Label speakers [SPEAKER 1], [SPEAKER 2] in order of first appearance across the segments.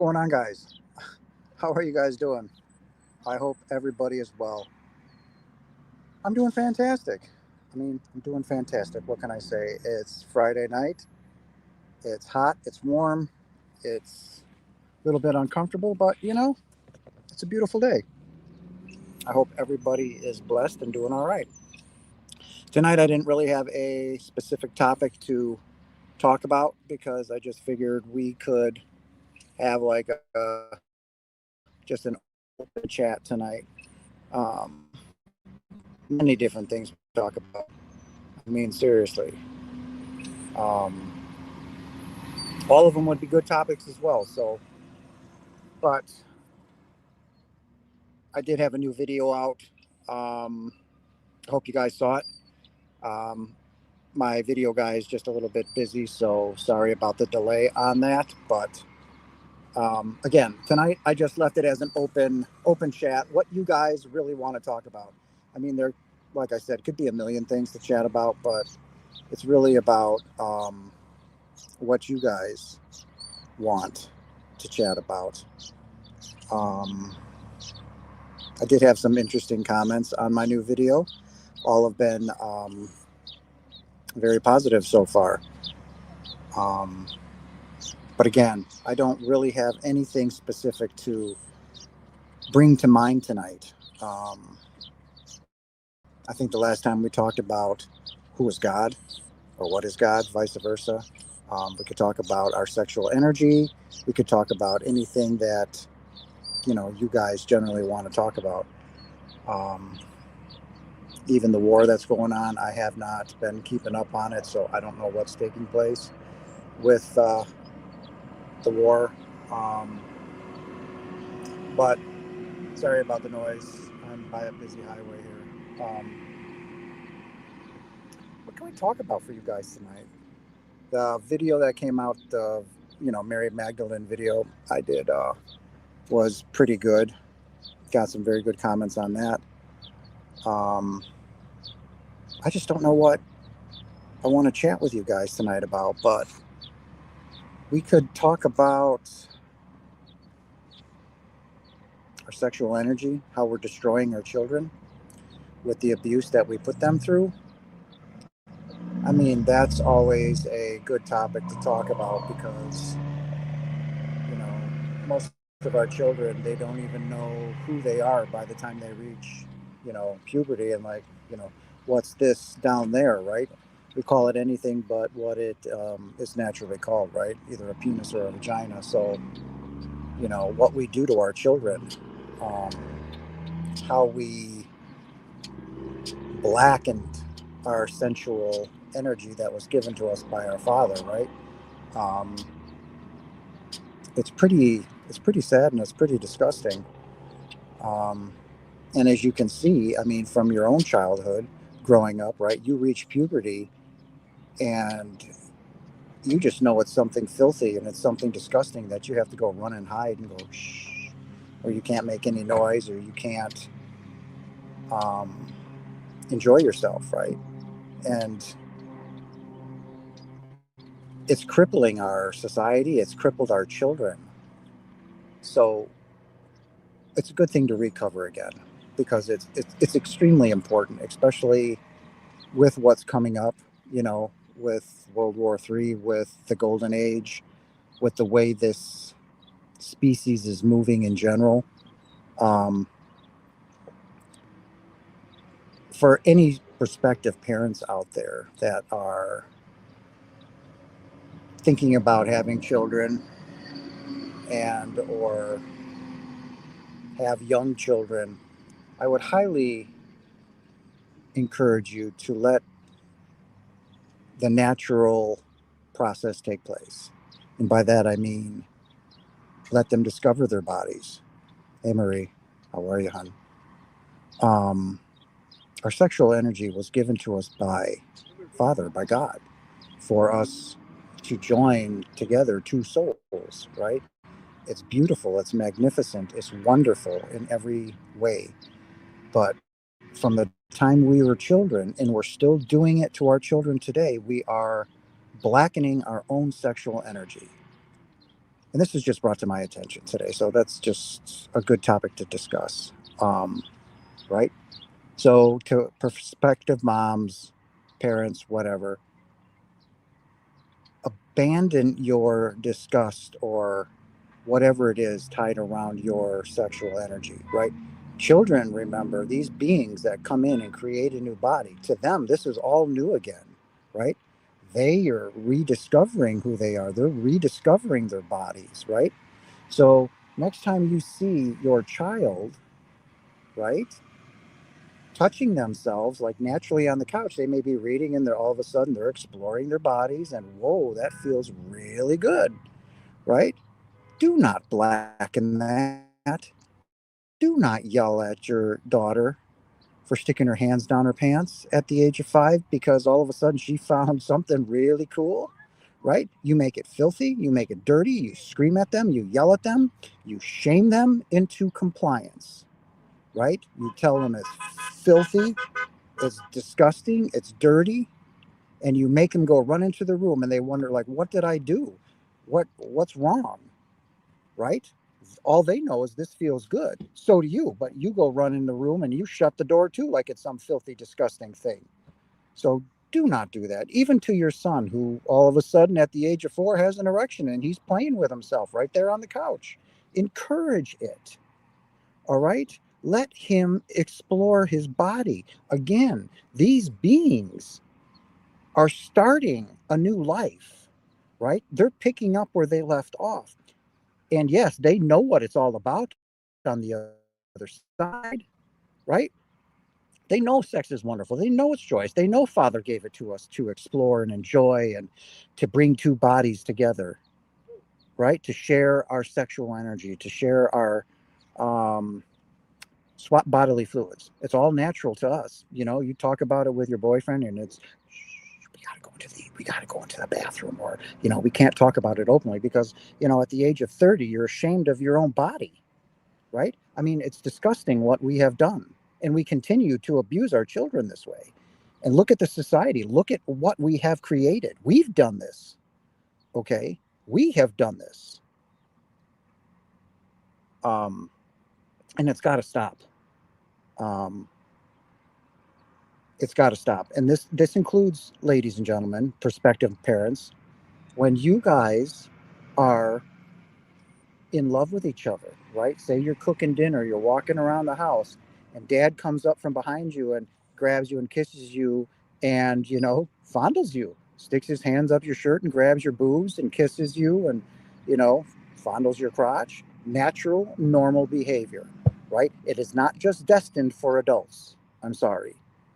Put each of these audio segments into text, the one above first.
[SPEAKER 1] Going on, guys? How are you guys doing? I hope everybody is well. I'm doing fantastic. I'm doing fantastic. What can I say? It's Friday night. It's hot. It's warm. It's a little bit uncomfortable, but it's a beautiful day. I hope everybody is blessed and doing all right. Tonight, I didn't really have a specific topic to talk about because I just figured we could have like just an open chat tonight. Many different things to talk about. Seriously. Um, all of them would be good topics as well. But I did have a new video out. I hope you guys saw it. Um, my video guy is just a little bit busy, so sorry about the delay on that. But again, tonight I just left it as an open chat. What you guys really want to talk about? There, like I said, could be a million things to chat about, but it's really about what you guys want to chat about. Um, I did have some interesting comments on my new video. All have been very positive so far. Um, but again, I don't really have anything specific to bring to mind tonight. I think the last time we talked about who is God or what is God, vice versa. We could talk about our sexual energy. We could talk about anything that you guys generally want to talk about. Um, Even the war that's going on, I have not been keeping up on it, so I don't know what's taking place with the war. Um, but sorry about the noise. I'm by a busy highway here. What can we talk about for you guys tonight? The video that came out, the Mary Magdalene video I did was pretty good. Got some very good comments on that. Um, I just don't know what I want to chat with you guys tonight about, but we could talk about our sexual energy, how we're destroying our children with the abuse that we put them through. That's always a good topic to talk about because, you know, most of our children, they don't even know who they are by the time they reach, puberty and what's this down there, right? We call it anything but what it is naturally called, right? Either a penis or a vagina. So, what we do to our children, um, how we blackened our sensual energy that was given to us by our father, right? Um, it's pretty sad and it's pretty disgusting. Um, and as you can see, from your own childhood, growing up, right? You reach puberty, and you just know it's something filthy and it's something disgusting that you have to go run and hide and go shh, or you can't make any noise, or you can't um, enjoy yourself, right? And it's crippling our society. It's crippled our children. So it's a good thing to recover again because it's extremely important, especially with what's coming up. With World War III, with the Golden Age, with the way this species is moving in general. Um, for any prospective parents out there that are thinking about having children and or have young children, I would highly encourage you to let the natural process take place. And by that, I mean, let them discover their bodies. Hey, Marie, how are you, hon? Um, our sexual energy was given to us by Father, by God, for us to join together two souls, right? It's beautiful, it's magnificent, it's wonderful in every way. But from the time we were children, and we're still doing it to our children today, we are blackening our own sexual energy. and this is just brought to my attention today, so that's just a good topic to discuss. Right? So, to prospective moms, parents, whatever, abandon your disgust or whatever it is tied around your sexual energy, right? Children, remember, these beings that come in and create a new body, to them, this is all new again, right? They are rediscovering who they are, they're rediscovering their bodies, right? So, next time you see your child, right, touching themselves like naturally on the couch, they may be reading and they're all of a sudden they're exploring their bodies, and whoa, that feels really good, right? Do not blacken that. Do not yell at your daughter for sticking her hands down her pants at the age of 5 because all of a sudden she found something really cool, right? You make it filthy, you make it dirty, you scream at them, you yell at them, you shame them into compliance, right? You tell them it's filthy, it's disgusting, it's dirty, and you make them go run into the room and they wonder, like, what did I do? What's wrong? Right? All they know is this feels good. So do you, but you go run in the room and you shut the door too, like it's some filthy, disgusting thing. So do not do that. Even to your son, who all of a sudden at the age of 4 has an erection and he's playing with himself right there on the couch. Encourage it. All right? Let him explore his body. Again, these beings are starting a new life, right? They're picking up where they left off. And yes, they know what it's all about on the other side, right? They know sex is wonderful. They know it's joyous. They know Father gave it to us to explore and enjoy and to bring two bodies together, right? To share our sexual energy, to share our um, swap bodily fluids. It's all natural to us. You know, you talk about it with your boyfriend, and it's we gotta go into the bathroom, or we can't talk about it openly because at the age of 30 you're ashamed of your own body, right? I mean, it's disgusting what we have done, and we continue to abuse our children this way. And look at the society, look at what we have created. We've done this. Okay, we have done this. um and it's got to stop. um it's got to stop, and this includes, ladies and gentlemen, prospective parents. When you guys are in love with each other, right? Say you're cooking dinner, you're walking around the house, and dad comes up from behind you and grabs you and kisses you and, fondles you, sticks his hands up your shirt and grabs your boobs and kisses you and, you know, fondles your crotch. Natural, normal behavior, right? It is not just destined for adults. I'm sorry.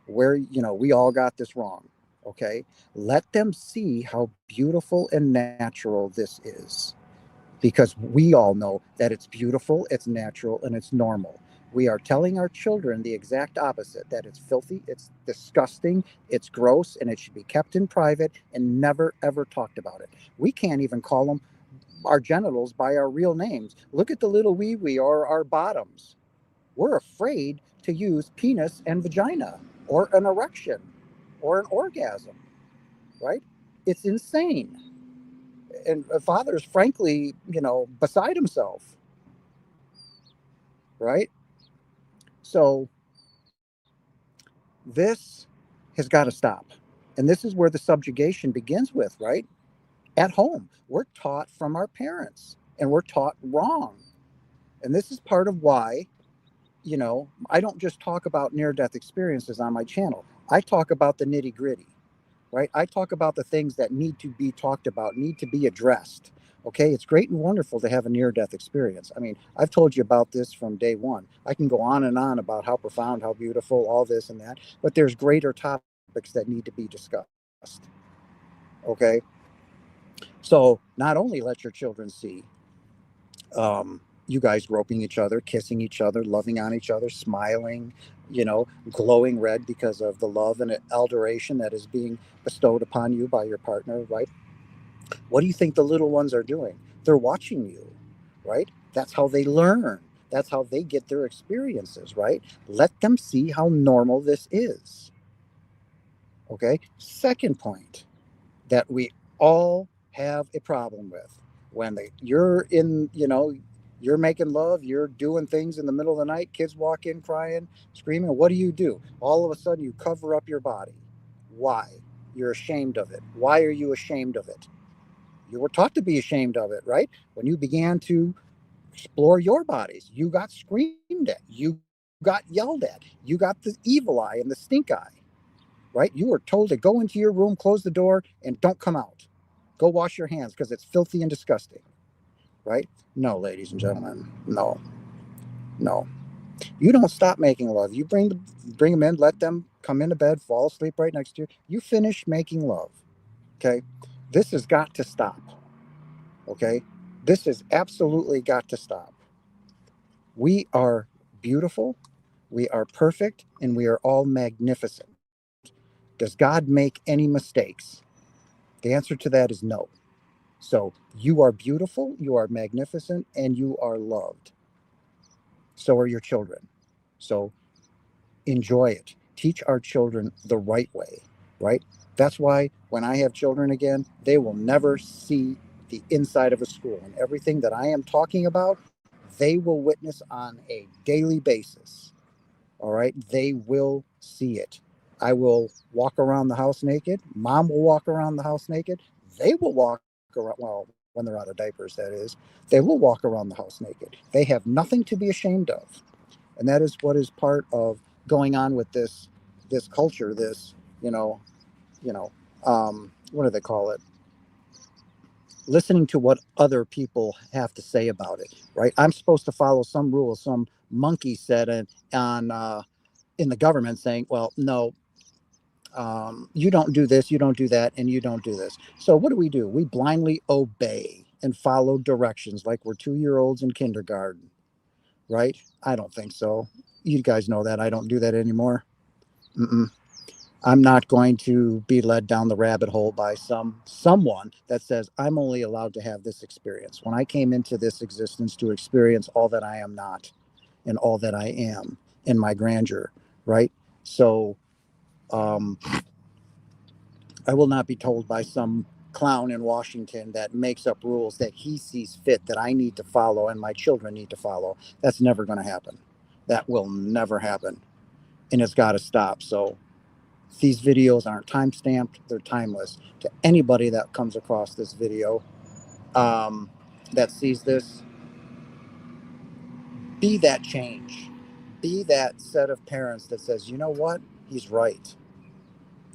[SPEAKER 1] We all got this wrong. Okay. Let them see how beautiful and natural this is, because we all know that it's beautiful, it's natural, and it's normal. We are telling our children the exact opposite, that it's filthy, it's disgusting, it's gross, and it should be kept in private and never, ever talked about it. We can't even call them our genitals by our real names. Look at the little wee wee or our bottoms. We're afraid to use penis and vagina or an erection or an orgasm, right? It's insane. And a father's frankly, beside himself, right? So this has got to stop. And this is where the subjugation begins with, right? At home, we're taught from our parents and we're taught wrong. And this is part of why, I don't just talk about near death experiences on my channel. I talk about the nitty gritty, right? I talk about the things that need to be talked about, need to be addressed. Okay, it's great and wonderful to have a near death experience. I mean, I've told you about this from day one. I can go on and on about how profound, how beautiful, all this and that, but there's greater topics that need to be discussed. Okay, so not only let your children see you guys groping each other, kissing each other, loving on each other, smiling, glowing red because of the love and adoration that is being bestowed upon you by your partner, right? What do you think the little ones are doing? They're watching you, right? That's how they learn. That's how they get their experiences, right? Let them see how normal this is. Okay. Second point that we all have a problem with. when you're in, you're making love, you're doing things in the middle of the night, kids walk in crying, screaming, what do? All of a sudden you cover up your body. Why? You're ashamed of it. Why are you ashamed of it? You were taught to be ashamed of it, right? When you began to explore your bodies, you got screamed at, you got yelled at, you got the evil eye and the stink eye, right? You were told to go into your room, close the door, and don't come out. Go wash your hands because it's filthy and disgusting, right? No, ladies and gentlemen, no, no. You don't stop making love. You bring them in, let them come into bed, fall asleep right next to you. You finish making love. Okay, this has got to stop. Okay, this has absolutely got to stop. We are beautiful, we are perfect, and we are all magnificent. Does God make any mistakes? The answer to that is no. So you are beautiful, you are magnificent, and you are loved. So are your children. So enjoy it. Teach our children the right way, right? That's why when I have children again, they will never see the inside of a school. And everything that I am talking about, they will witness on a daily basis. All right. They will see it. I will walk around the house naked. Mom will walk around the house naked. They will walk around, well, when they're out of diapers, that is. They will walk around the house naked. They have nothing to be ashamed of. And that is what is part of going on with this culture, this, you know, what do they call it? Listening to what other people have to say about it, right? I'm supposed to follow some rules, some monkey said it on in the government saying, well, no, you don't do this, you don't do that, and you don't do this. So what do? We blindly obey and follow directions like we're 2 year olds in kindergarten, right? I don't think so. You guys know that I don't do that anymore. Mm-mm. I'm not going to be led down the rabbit hole by someone that says I'm only allowed to have this experience. When I came into this existence to experience all that I am not and all that I am in my grandeur, right? So um, I will not be told by some clown in Washington that makes up rules that he sees fit that I need to follow and my children need to follow. That's never going to happen. That will never happen. And it's got to stop. So these videos aren't time stamped, they're timeless. To anybody that comes across this video, that sees this, be that change. Be that set of parents that says, you know what? He's right.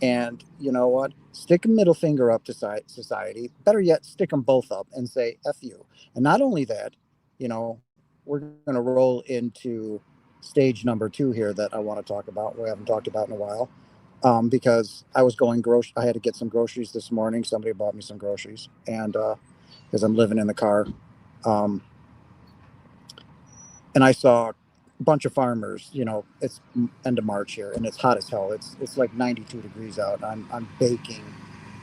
[SPEAKER 1] And you know what? Stick a middle finger up to society. Better yet, stick them both up and say, F you. And not only that, we're going to roll into stage number 2 here that I want to talk about. We haven't talked about in a while. Because I was I had to get some groceries this morning. Somebody bought me some groceries, and because I'm living in the car, um, and I saw a bunch of farmers. It's end of March here, and it's hot as hell. It's like 92 degrees out. I'm baking.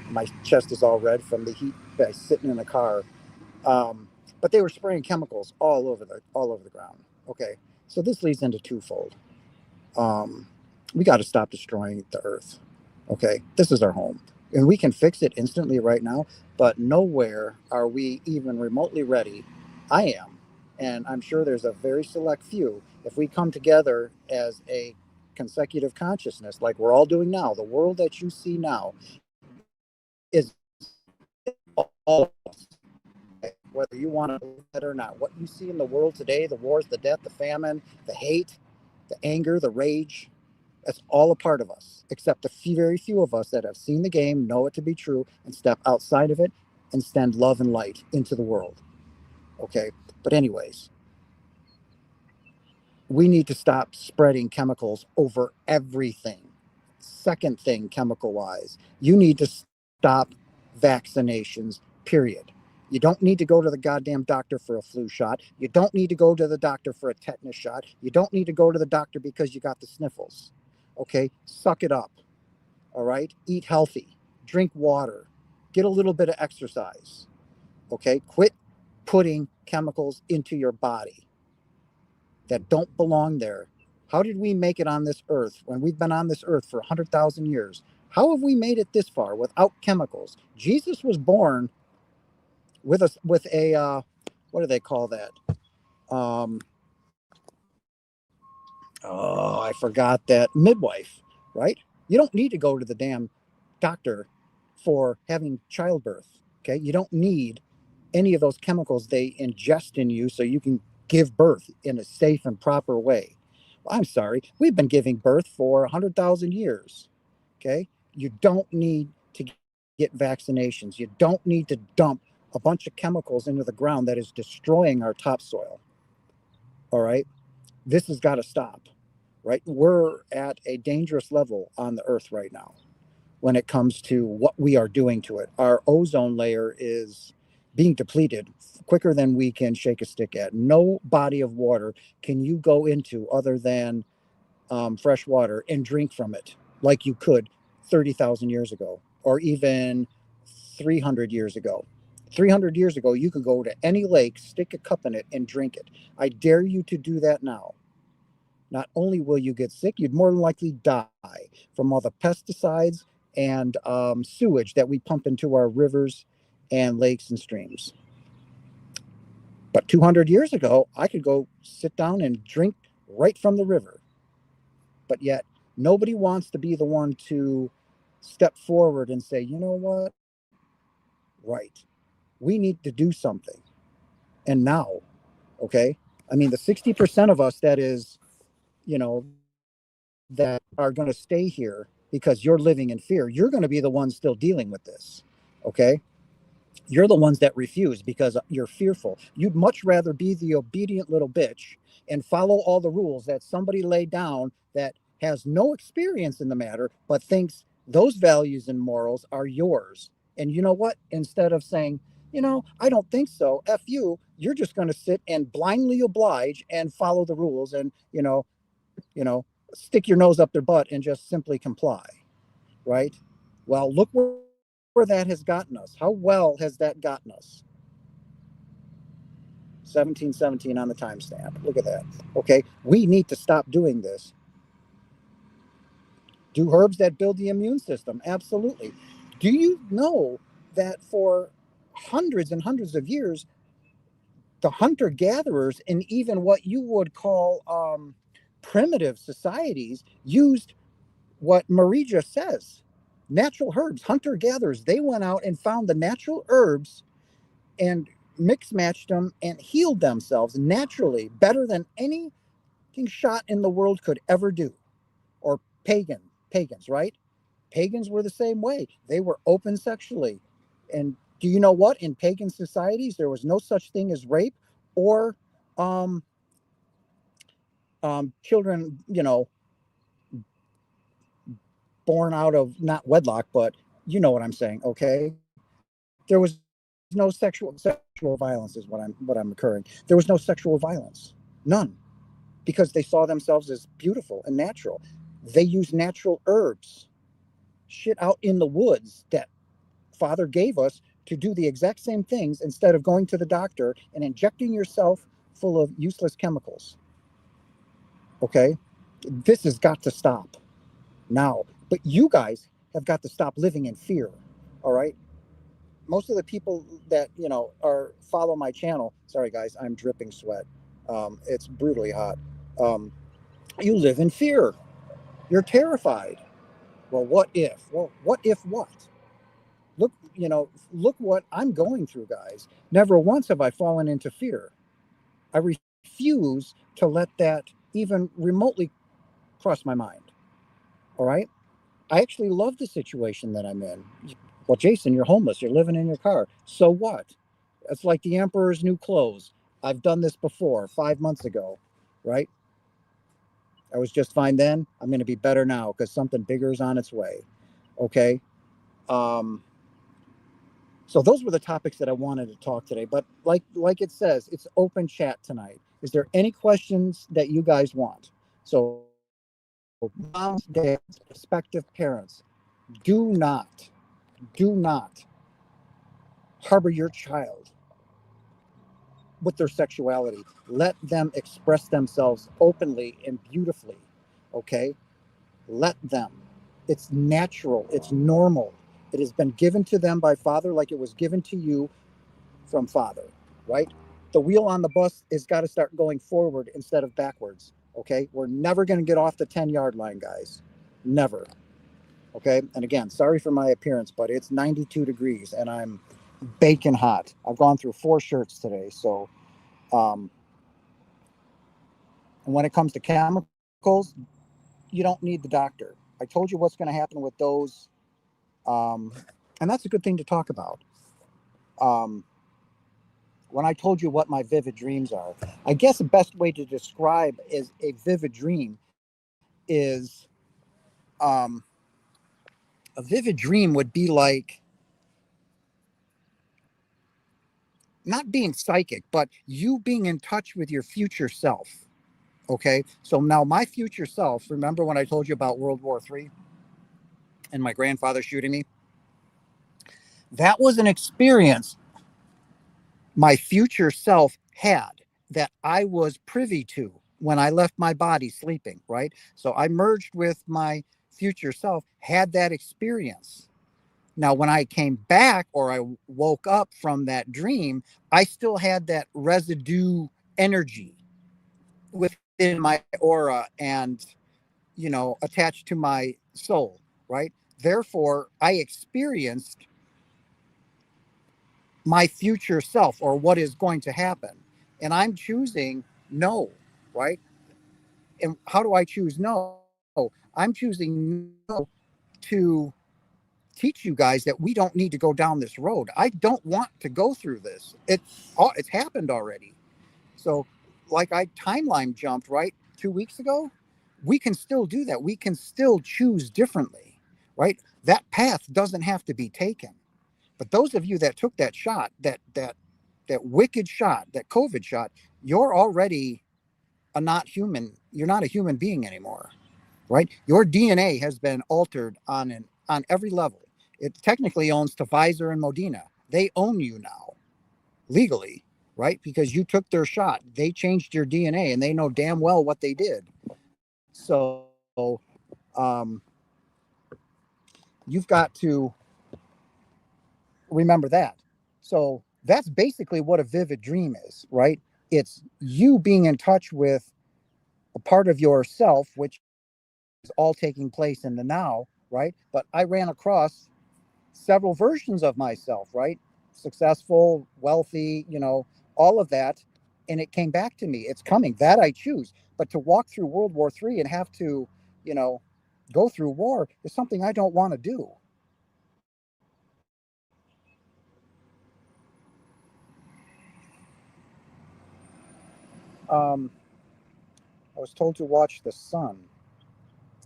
[SPEAKER 1] My chest is all red from the heat by sitting in the car. But they were spraying chemicals all over the ground. Okay, so this leads into twofold. We got to stop destroying the earth. Okay, this is our home. And we can fix it instantly right now, but nowhere are we even remotely ready. I am. And I'm sure there's a very select few. If we come together as a consecutive consciousness, like we're all doing now, the world that you see now is all of us. Whether you want to believe it or not, what you see in the world today, the wars, the death, the famine, the hate, the anger, the rage, that's all a part of us, except a very few of us that have seen the game, know it to be true, and step outside of it and send love and light into the world. Okay. But anyways, we need to stop spreading chemicals over everything. Second thing, chemical wise, you need to stop vaccinations, period. You don't need to go to the goddamn doctor for a flu shot. You don't need to go to the doctor for a tetanus shot. You don't need to go to the doctor because you got the sniffles. Okay, suck it up. All right, eat healthy, drink water, get a little bit of exercise. Okay, quit putting chemicals into your body that don't belong there. How did we make it on this earth when we've been on this earth for 100,000 years? How have we made it this far without chemicals? Jesus was born with a what do they call that? Um, oh, I forgot that midwife, right? You don't need to go to the damn doctor for having childbirth. Okay, you don't need any of those chemicals they ingest in you so you can give birth in a safe and proper way. Well, I'm sorry, we've been giving birth for 100,000 years. Okay, you don't need to get vaccinations. You don't need to dump a bunch of chemicals into the ground that is destroying our topsoil. All right, this has got to stop. Right, we're at a dangerous level on the earth right now when it comes to what we are doing to it. Our ozone layer is being depleted quicker than we can shake a stick at. No body of water can you go into other than fresh water and drink from it like you could 30,000 years ago or even 300 years ago. 300 years ago, you could go to any lake, stick a cup in it, and drink it. I dare you to do that now. Not only will you get sick, you'd more than likely die from all the pesticides and sewage that we pump into our rivers and lakes and streams. But 200 years ago, I could go sit down and drink right from the river. But yet, nobody wants to be the one to step forward and say, you know what? Right. We need to do something. And now, okay? I mean, the 60% of us that is, you know, that are going to stay here because you're living in fear, you're going to be the ones still dealing with this. Okay. You're the ones that refuse because you're fearful. You'd much rather be the obedient little bitch and follow all the rules that somebody laid down that has no experience in the matter, but thinks those values and morals are yours. And you know what? Instead of saying, I don't think so, F you, you're just going to sit and blindly oblige and follow the rules and, you know, stick your nose up their butt and just simply comply, right? Well, look where that has gotten us. How well has that gotten us? 1717 on the timestamp. Look at that. Okay, we need to stop doing this. Do herbs that build the immune system? Absolutely. Do you know that for hundreds and hundreds of years, the hunter gatherers in even what you would call primitive societies used what Marie just says. Natural herbs, hunter gatherers, they went out and found the natural herbs and mix matched them and healed themselves naturally better than anything shot in the world could ever do. Or pagans, right? Pagans were the same way. They were open sexually. And do you know what? In pagan societies, there was no such thing as rape or children, born out of not wedlock, but you know what I'm saying, okay? There was no sexual violence is what I'm occurring. There was no sexual violence, none, because they saw themselves as beautiful and natural. They used natural herbs, shit out in the woods that Father gave us to do the exact same things instead of going to the doctor and injecting yourself full of useless chemicals. Okay, this has got to stop now. But you guys have got to stop living in fear. All right. Most of the people that are follow my channel, sorry guys, I'm dripping sweat, it's brutally hot. You live in fear, you're terrified. Well, what if what? Look what I'm going through, guys. Never once have I fallen into fear. I refuse to let that even remotely cross my mind. All right, I actually love the situation that I'm in. Well, Jason, you're homeless, you're living in your car, so what? It's like the emperor's new clothes. I've done this before 5 months ago, right? I was just fine then. I'm going to be better now because something bigger is on its way. Okay. Um, so those were the topics that I wanted to talk today. But like it says, it's open chat tonight. Is there any questions that you guys want? So moms, dads, prospective parents, do not harbor your child with their sexuality. Let them express themselves openly and beautifully. Okay? Let them. It's natural. It's normal. It has been given to them by Father like it was given to you from Father, right? The wheel on the bus has got to start going forward instead of backwards. Okay, we're never going to get off the 10-yard line, guys. Never. Okay, and again, sorry for my appearance, but it's 92 degrees and I'm baking hot. I've gone through 4 shirts today, so and when it comes to chemicals, you don't need the doctor. I told you what's going to happen with those, and that's a good thing to talk about. When I told you what my vivid dreams are, I guess the best way to describe is a vivid dream is a vivid dream would be like not being psychic, but you being in touch with your future self. Okay. So now my future self, remember when I told you about World War III and my grandfather shooting me? That was an experience my future self had that I was privy to when I left my body sleeping, right? So I merged with my future self, had that experience. Now, when I came back or I woke up from that dream, I still had that residue energy within my aura and, attached to my soul, right? Therefore, I experienced my future self or what is going to happen. And I'm choosing no, right? And how do I choose no? I'm choosing no to teach you guys that we don't need to go down this road. I don't want to go through this. It's happened already. So like I timeline jumped right 2 weeks ago. We can still do that. We can still choose differently, right? That path doesn't have to be taken. But those of you that took that shot, that wicked shot, that COVID shot, you're already a not human. You're not a human being anymore, right? Your DNA has been altered on every level. It technically owns to Pfizer and Modena. They own you now, legally, right? Because you took their shot. They changed your DNA, and they know damn well what they did. So, um, you've got to remember that. So that's basically what a vivid dream is, right? It's you being in touch with a part of yourself, which is all taking place in the now, right? But I ran across several versions of myself, right? Successful, wealthy, all of that. And it came back to me. It's coming. That I choose. But to walk through World War III and have to, go through war is something I don't want to do. Um, I was told to watch the sun.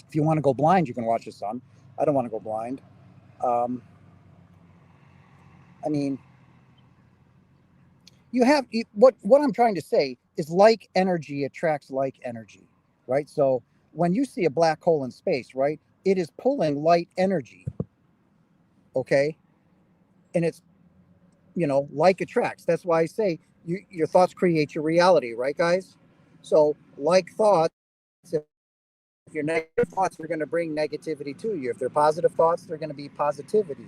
[SPEAKER 1] If you want to go blind, you can watch the sun. I don't want to go blind. Um, I mean, what I'm trying to say is like energy attracts like energy, right? So when you see a black hole in space, right, it is pulling light energy, okay, and it's like attracts. That's why I say your thoughts create your reality, right, guys? So like thoughts, if your negative thoughts are going to bring negativity to you. If they're positive thoughts, they're going to be positivity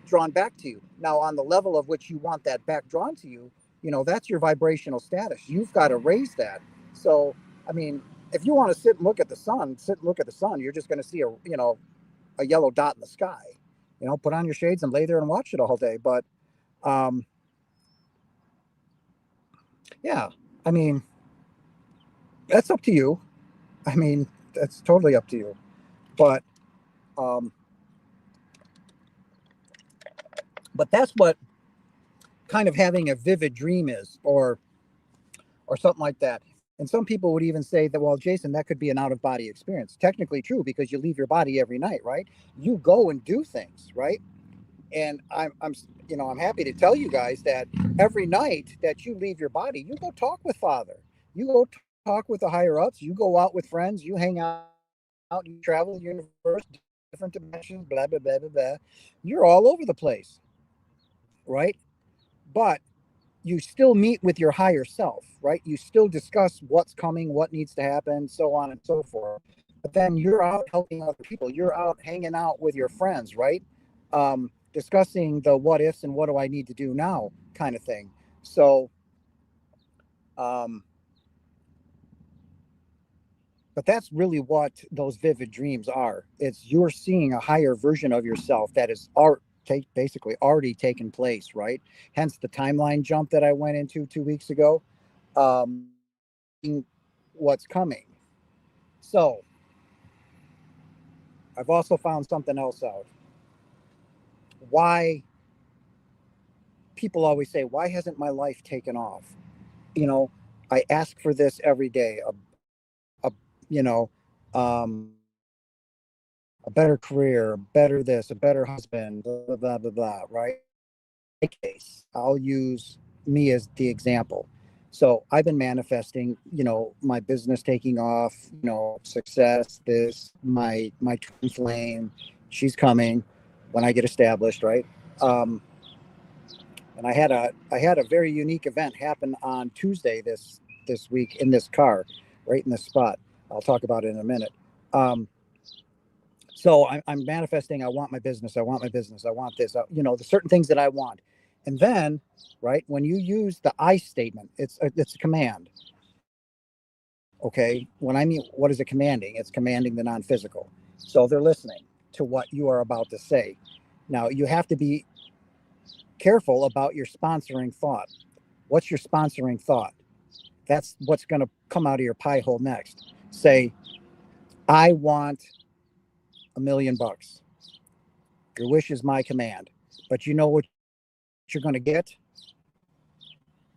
[SPEAKER 1] drawn back to you. Now, on the level of which you want that back drawn to you, that's your vibrational status. You've got to raise that. So, I mean, if you want to sit and look at the sun, you're just going to see a yellow dot in the sky. Put on your shades and lay there and watch it all day. But, um, yeah, I mean, that's up to you. I mean, that's totally up to you. But, um, but that's what kind of having a vivid dream is, or something like that. And some people would even say that, well, Jason, that could be an out of body experience. Technically true, because you leave your body every night, right? You go and do things, right? And I'm happy to tell you guys that every night that you leave your body, you go talk with Father. You go talk with the higher ups. You go out with friends. You hang out. You travel the universe, different dimensions, blah blah blah blah blah. You're all over the place, right? But you still meet with your higher self, right? You still discuss what's coming, what needs to happen, so on and so forth. But then you're out helping other people. You're out hanging out with your friends, right? Discussing the what ifs and what do I need to do now kind of thing. So, um, but that's really what those vivid dreams are. It's you're seeing a higher version of yourself that is basically already taken place, right? Hence the timeline jump that I went into 2 weeks ago. Um, what's coming. So I've also found something else out. Why people always say, why hasn't my life taken off? You know, I ask for this every day, a you know, um, a better career, better this, a better husband, blah, blah, blah, blah, blah, right? In my case, I'll use me as the example. So I've been manifesting, my business taking off, success, this, my twin flame, she's coming when I get established, right? Um, and I had a very unique event happen on Tuesday this week in this car, right in this spot. I'll talk about it in a minute. So I'm manifesting. I want my business. I want my business. I want this. The certain things that I want, and then, right when you use the I statement, it's a command. Okay, when I mean what is it commanding? It's commanding the non-physical. So they're listening to what you are about to say. Now you have to be careful about your sponsoring thought. What's your sponsoring thought? That's what's going to come out of your pie hole next. Say, I want $1,000,000. Your wish is my command. But you know what you're going to get?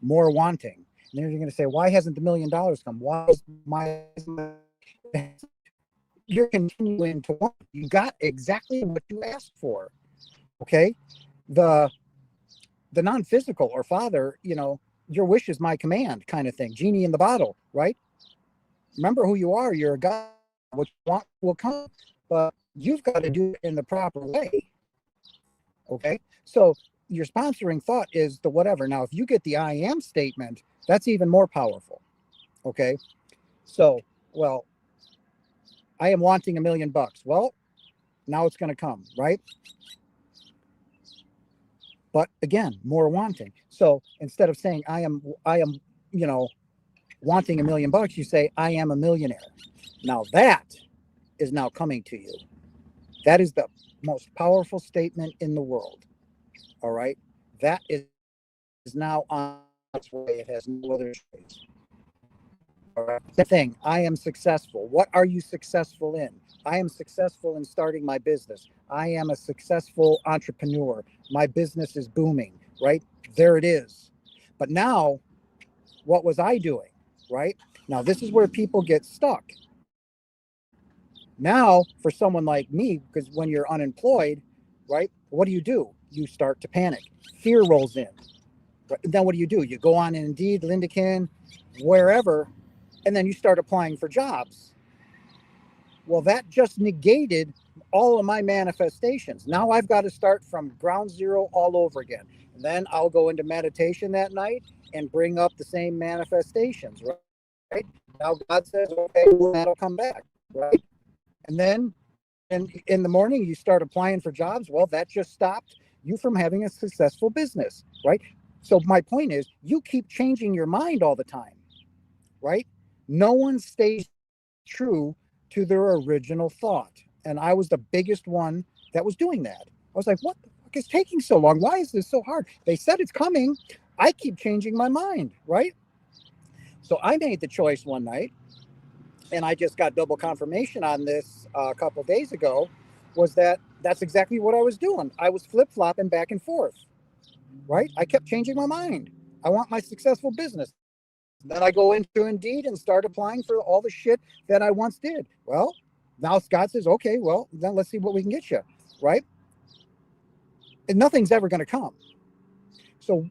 [SPEAKER 1] More wanting. And then you're going to say, why hasn't the $1,000,000 come? Why is my you're continuing to want. You got exactly what you asked for. Okay? The non-physical or father, your wish is my command kind of thing. Genie in the bottle, right? Remember who you are. You're a God. What you want will come, but you've got to do it in the proper way. Okay? So your sponsoring thought is the whatever. Now, if you get the I am statement, that's even more powerful. Okay? So, well, I am wanting $1,000,000. Well, now it's going to come, right? But again, more wanting. So instead of saying I am, wanting $1,000,000, you say I am a millionaire. Now that is now coming to you. That is the most powerful statement in the world. All right. That is now on its way. It has no other choice. All right. The thing, I am successful. What are you successful in? I am successful in starting my business. I am a successful entrepreneur. My business is booming, right? There it is. But now, what was I doing, right? Now, this is where people get stuck. Now, for someone like me, because when you're unemployed, right, what do? You start to panic. Fear rolls in. Then what do? You go on Indeed, LinkedIn, wherever, and then you start applying for jobs. Well, that just negated all of my manifestations. Now I've got to start from ground zero all over again. And then I'll go into meditation that night and bring up the same manifestations, right? Now God says, okay, well, that'll come back, right? And then in the morning, you start applying for jobs. Well, that just stopped you from having a successful business, right? So my point is, you keep changing your mind all the time, right? No one stays true to their original thought. And I was the biggest one that was doing that. I was like, what the fuck is taking so long? Why is this so hard? They said it's coming. I keep changing my mind, right? So I made the choice one night, and I just got double confirmation on this a couple of days ago, was that's exactly what I was doing. I was flip-flopping back and forth, right? I kept changing my mind. I want my successful business. Then I go into Indeed and start applying for all the shit that I once did. Well, now Scott says, okay, well, then let's see what we can get you, right? And nothing's ever going to come. So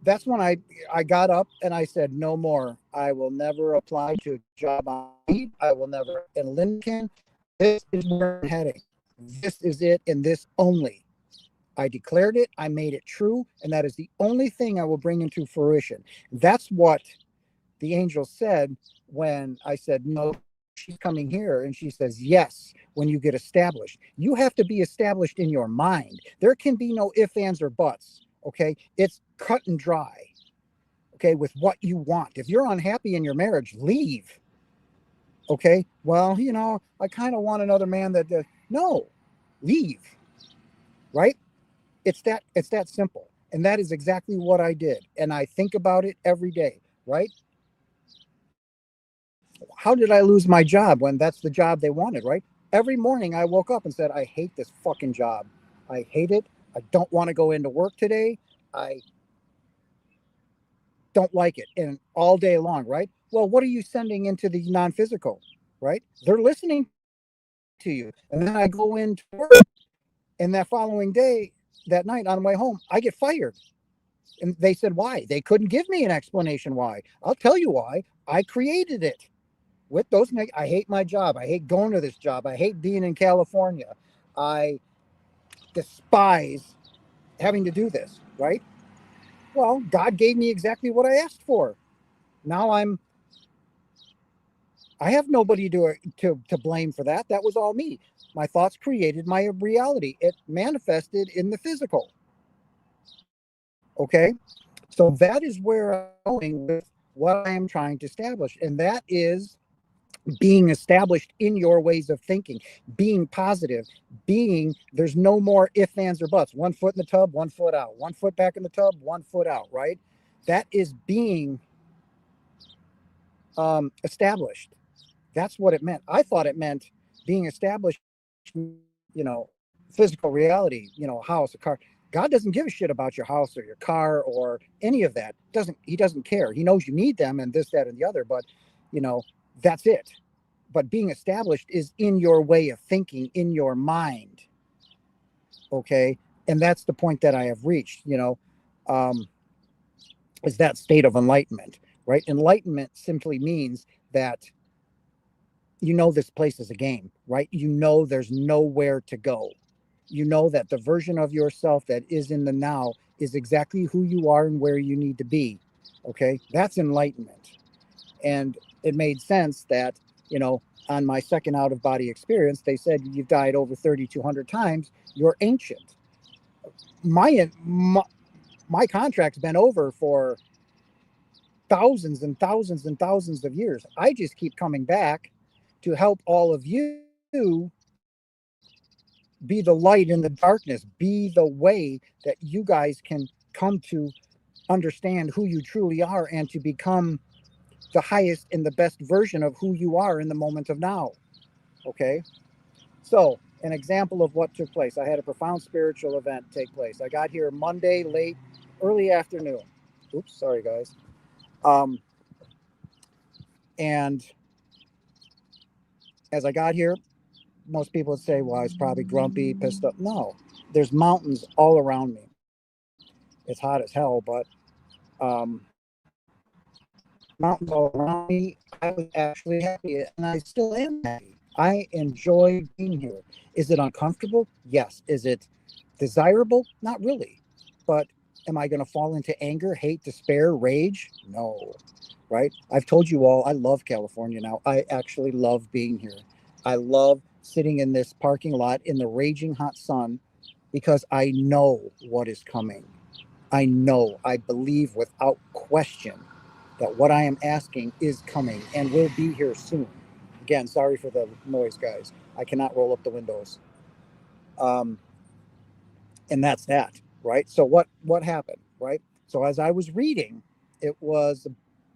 [SPEAKER 1] that's when I got up and I said, no more. I will never apply to a job on Indeed. I will never. In Lincoln, this is where I'm heading. This is it, and this only. I declared it, I made it true, and that is the only thing I will bring into fruition. That's what the angel said when I said, no, she's coming here. And she says, yes, when you get established. You have to be established in your mind. There can be no ifs, ands, or buts. Okay. It's cut and dry. Okay. With what you want. If you're unhappy in your marriage, leave. Okay. Well, I kind of want another man no, leave. Right. It's that simple. And that is exactly what I did. And I think about it every day. Right. How did I lose my job when that's the job they wanted? Right. Every morning I woke up and said, I hate this fucking job. I hate it. I don't want to go into work today. I don't like it. And all day long, right? Well, what are you sending into the non-physical, right? They're listening to you. And then I go into work, and that following day, that night on my way home, I get fired. And they said, why? They couldn't give me an explanation why. I'll tell you why. I created it with those. I hate my job. I hate going to this job. I hate being in California. I despise having to do this, right? Well, God gave me exactly what I asked for. Now I have nobody to blame for that. That was all me. My thoughts created my reality. It manifested in the physical. Okay. So that is where I'm going with what I am trying to establish. And that is being established in your ways of thinking, being positive, there's no more ifs, ands, or buts. 1 foot in the tub, 1 foot out, 1 foot back in the tub, 1 foot out, right? That is being established. That's what it meant. I thought it meant being established, physical reality, a house, a car. God doesn't give a shit about your house or your car or any of that. He doesn't care. He knows you need them and this, that, and the other, but that's it. But being established is in your way of thinking, in your mind. Okay. And that's the point that I have reached, is that state of enlightenment, right? Enlightenment simply means that this place is a game, right? There's nowhere to go. That the version of yourself that is in the now is exactly who you are and where you need to be. Okay. That's enlightenment. And it made sense that, on my second out of body experience, they said, you've died over 3,200 times. You're ancient. My contract's been over for thousands and thousands and thousands of years. I just keep coming back to help all of you be the light in the darkness, be the way that you guys can come to understand who you truly are and to become the highest and the best version of who you are in the moment of now. Okay. So an example of what took place. I had a profound spiritual event take place. I got here Monday, early afternoon. Oops. Sorry guys. And as I got here, most people would say, well, I was probably grumpy, pissed off. No, there's mountains all around me. It's hot as hell, but mountains all around me. I was actually happy, and I still am happy. I enjoy being here. Is it uncomfortable? Yes. Is it desirable? Not really. But am I going to fall into anger, hate, despair, rage? No. Right? I've told you all, I love California now. I actually love being here. I love sitting in this parking lot in the raging hot sun because I know what is coming. I believe without question that what I am asking is coming and will be here soon. Again, sorry for the noise, guys. I cannot roll up the windows. Um, and that's that, right? So what happened, right? So as I was reading, it was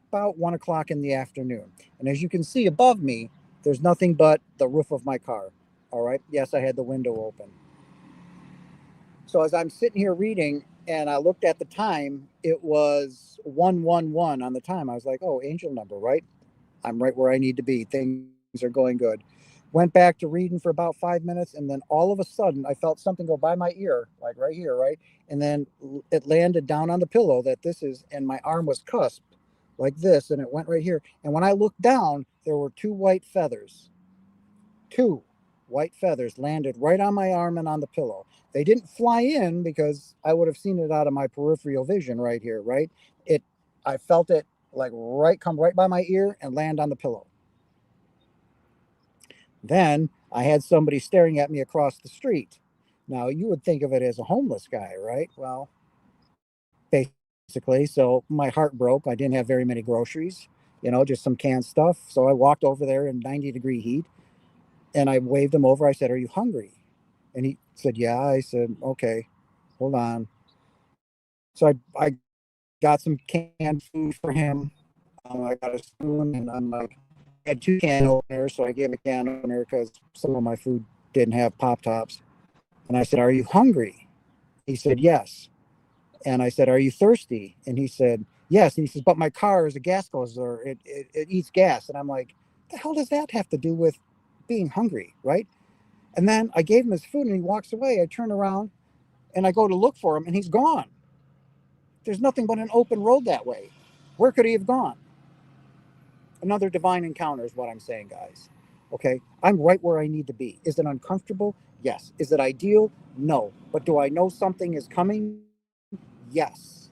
[SPEAKER 1] about 1 o'clock in the afternoon, and as you can see above me, there's nothing but the roof of my car. All right. Yes, I had the window open. So as I'm sitting here reading and I looked at the time, it was 111 on the time. I was like, oh, angel number, right? I'm right where I need to be. Things are going good. Went back to reading for about 5 minutes, and then all of a sudden I felt something go by my ear, like right here, right? And then it landed down on the pillow and my arm was cusped like this, and it went right here. And when I looked down, there were two white feathers. Two white feathers landed right on my arm and on the pillow. They didn't fly in because I would have seen it out of my peripheral vision right here, right? I felt it like come right by my ear and land on the pillow. Then I had somebody staring at me across the street. Now you would think of it as a homeless guy, right? Well, basically. So my heart broke. I didn't have very many groceries, just some canned stuff. So I walked over there in 90-degree heat and I waved him over. I said, "Are you hungry?" And he said, "Yeah." I said, "Okay, hold on." So I got some canned food for him. I got a spoon and I'm like, I had two can openers. So I gave him a can opener because some of my food didn't have Pop Tops. And I said, "Are you hungry?" He said, "Yes." And I said, "Are you thirsty?" And he said, "Yes." And he says, "But my car is a gas guzzler. It eats gas." And I'm like, the hell does that have to do with being hungry? Right. And then I gave him his food and he walks away. I turn around and I go to look for him and he's gone. There's nothing but an open road that way. Where could he have gone? Another divine encounter is what I'm saying, guys. Okay. I'm right where I need to be. Is it uncomfortable? Yes. Is it ideal? No. But do I know something is coming? Yes.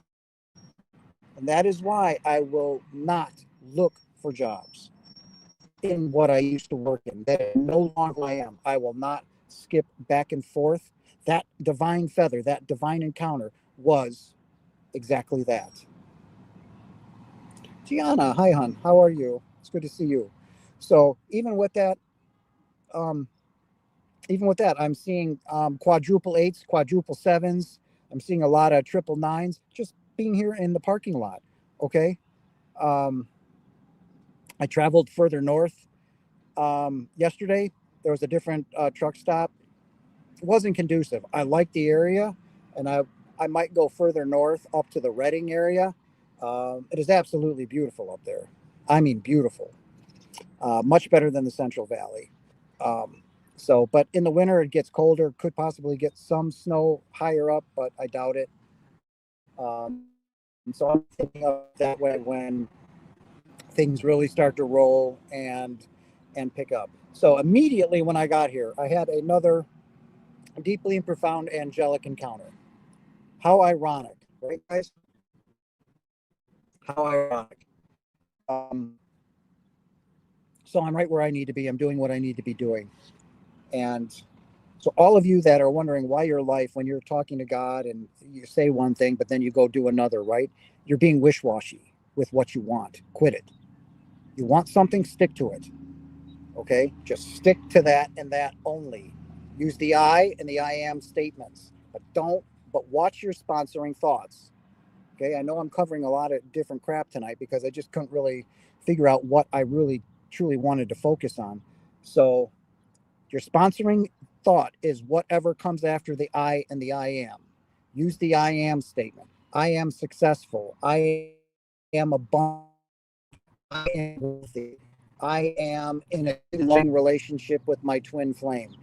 [SPEAKER 1] And that is why I will not look for jobs in what I used to work in. That no longer I am. I will not skip back and forth. That divine feather, that divine encounter was exactly that. Gianna, hi, hon. How are you? It's good to see you. So um, even with that, I'm seeing quadruple eights, quadruple sevens. I'm seeing a lot of triple nines just being here in the parking lot. Okay. Um, I traveled further north yesterday. There was a different truck stop. It wasn't conducive. I like the area, and I might go further north up to the Reading area. It is absolutely beautiful up there. I mean, beautiful. Much better than the Central Valley. Um, but in the winter it gets colder. Could possibly get some snow higher up, but I doubt it. So I'm thinking of that way when things really start to roll and pick up. So immediately when I got here, I had another deeply and profound angelic encounter. How ironic, right, guys? How ironic. Um, so I'm right where I need to be. I'm doing what I need to be doing. And so all of you that are wondering why your life, when you're talking to God and you say one thing, but then you go do another, right? You're being wish-washy with what you want. Quit it. You want something, stick to it. Okay, just stick to that and that only. Use the I and the I am statements, but watch your sponsoring thoughts. Okay, I know I'm covering a lot of different crap tonight because I just couldn't really figure out what I really truly wanted to focus on. So your sponsoring thought is whatever comes after the I and the I am. Use the I am statement. I am successful. I am abundant. I am wealthy. I am in a loving relationship with my twin flame.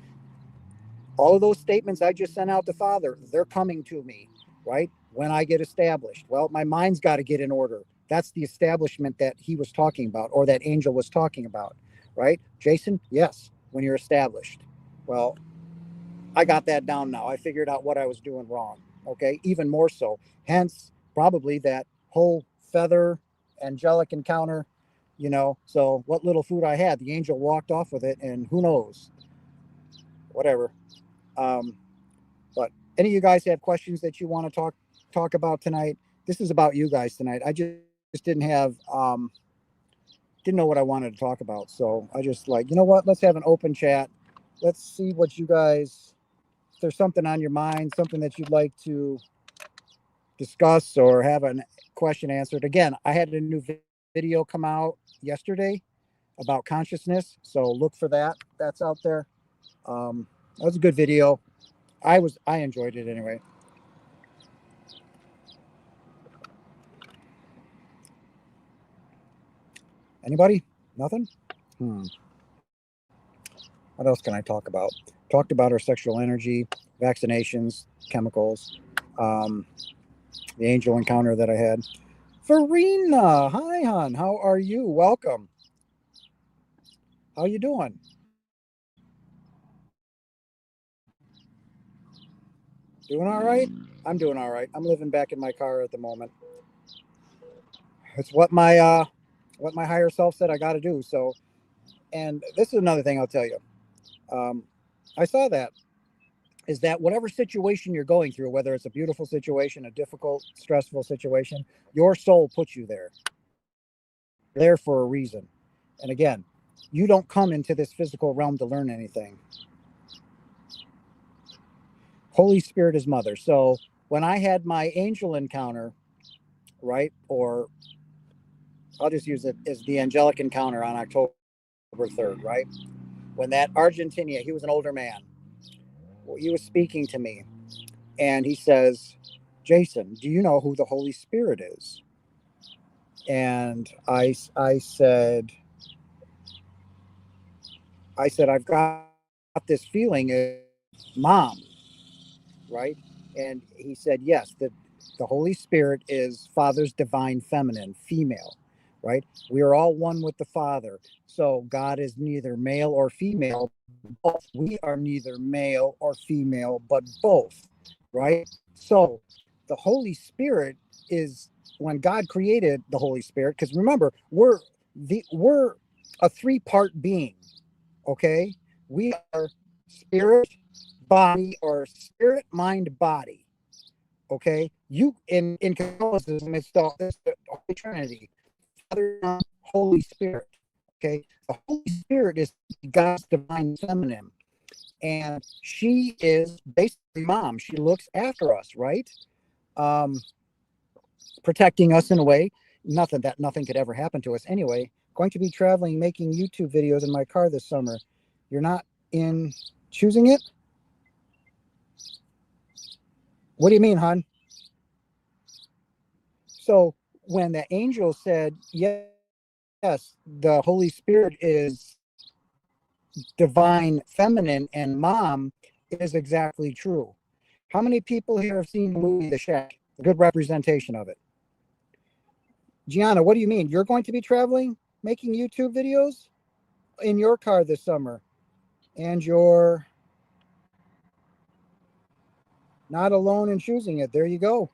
[SPEAKER 1] All of those statements I just sent out to Father, they're coming to me, right? When I get established. Well, my mind's got to get in order. That's the establishment that he was talking about or that angel was talking about, right? Jason, yes, when you're established. Well, I got that down now. I figured out what I was doing wrong. Okay. Even more so. Hence, probably that whole feather angelic encounter, So, what little food I had, the angel walked off with it, and who knows? Whatever. Um, but any of you guys have questions that you want to talk about tonight? This is about you guys tonight. I just didn't know what I wanted to talk about. So I just like, you know what? Let's have an open chat. Let's see what you guys, if there's something on your mind, something that you'd like to discuss or have a question answered. Again, I had a new video come out yesterday about consciousness. So look for that. That's out there. That was a good video. I enjoyed it anyway. Anybody? Nothing? What else can I talk about? Talked about our sexual energy, vaccinations, chemicals, um, the angel encounter that I had. Farina, hi, hon. How are you? Welcome. How you doing? Doing all right? I'm doing all right. I'm living back in my car at the moment. It's what my higher self said I got to do. So, and this is another thing I'll tell you. Um, I saw that is that whatever situation you're going through, whether it's a beautiful situation, a difficult, stressful situation, your soul puts you there. There for a reason. And again, you don't come into this physical realm to learn anything. Holy Spirit is mother. So when I had my angel encounter, right, or I'll just use it as the angelic encounter on October 3rd, right? When that Argentina, he was an older man, he was speaking to me and he says, Jason, do you know who the Holy Spirit is? And I said, I've got this feeling, mom, right? And he said, yes, the Holy Spirit is Father's divine feminine, female, right? We are all one with the Father. So God is neither male or female. Both. We are neither male or female, but both, right? So the Holy Spirit is, when God created the Holy Spirit, because remember, we're a three-part being, okay? We are spirit, body, or spirit, mind, body. Okay, you in Catholicism, it's the Holy Trinity, Father, Son, Holy Spirit. Okay, the Holy Spirit is God's divine feminine, and she is basically mom. She looks after us, right? Um, Protecting us in a way. Nothing could ever happen to us anyway. Going to be traveling, making YouTube videos in my car this summer. You're not in choosing it? What do you mean, hon? So when the angel said, yes, the Holy Spirit is divine feminine and mom, is exactly true. How many people here have seen the movie The Shack? A good representation of it. Gianna, what do you mean? You're going to be traveling, making YouTube videos in your car this summer, and you're not alone in choosing it. There you go.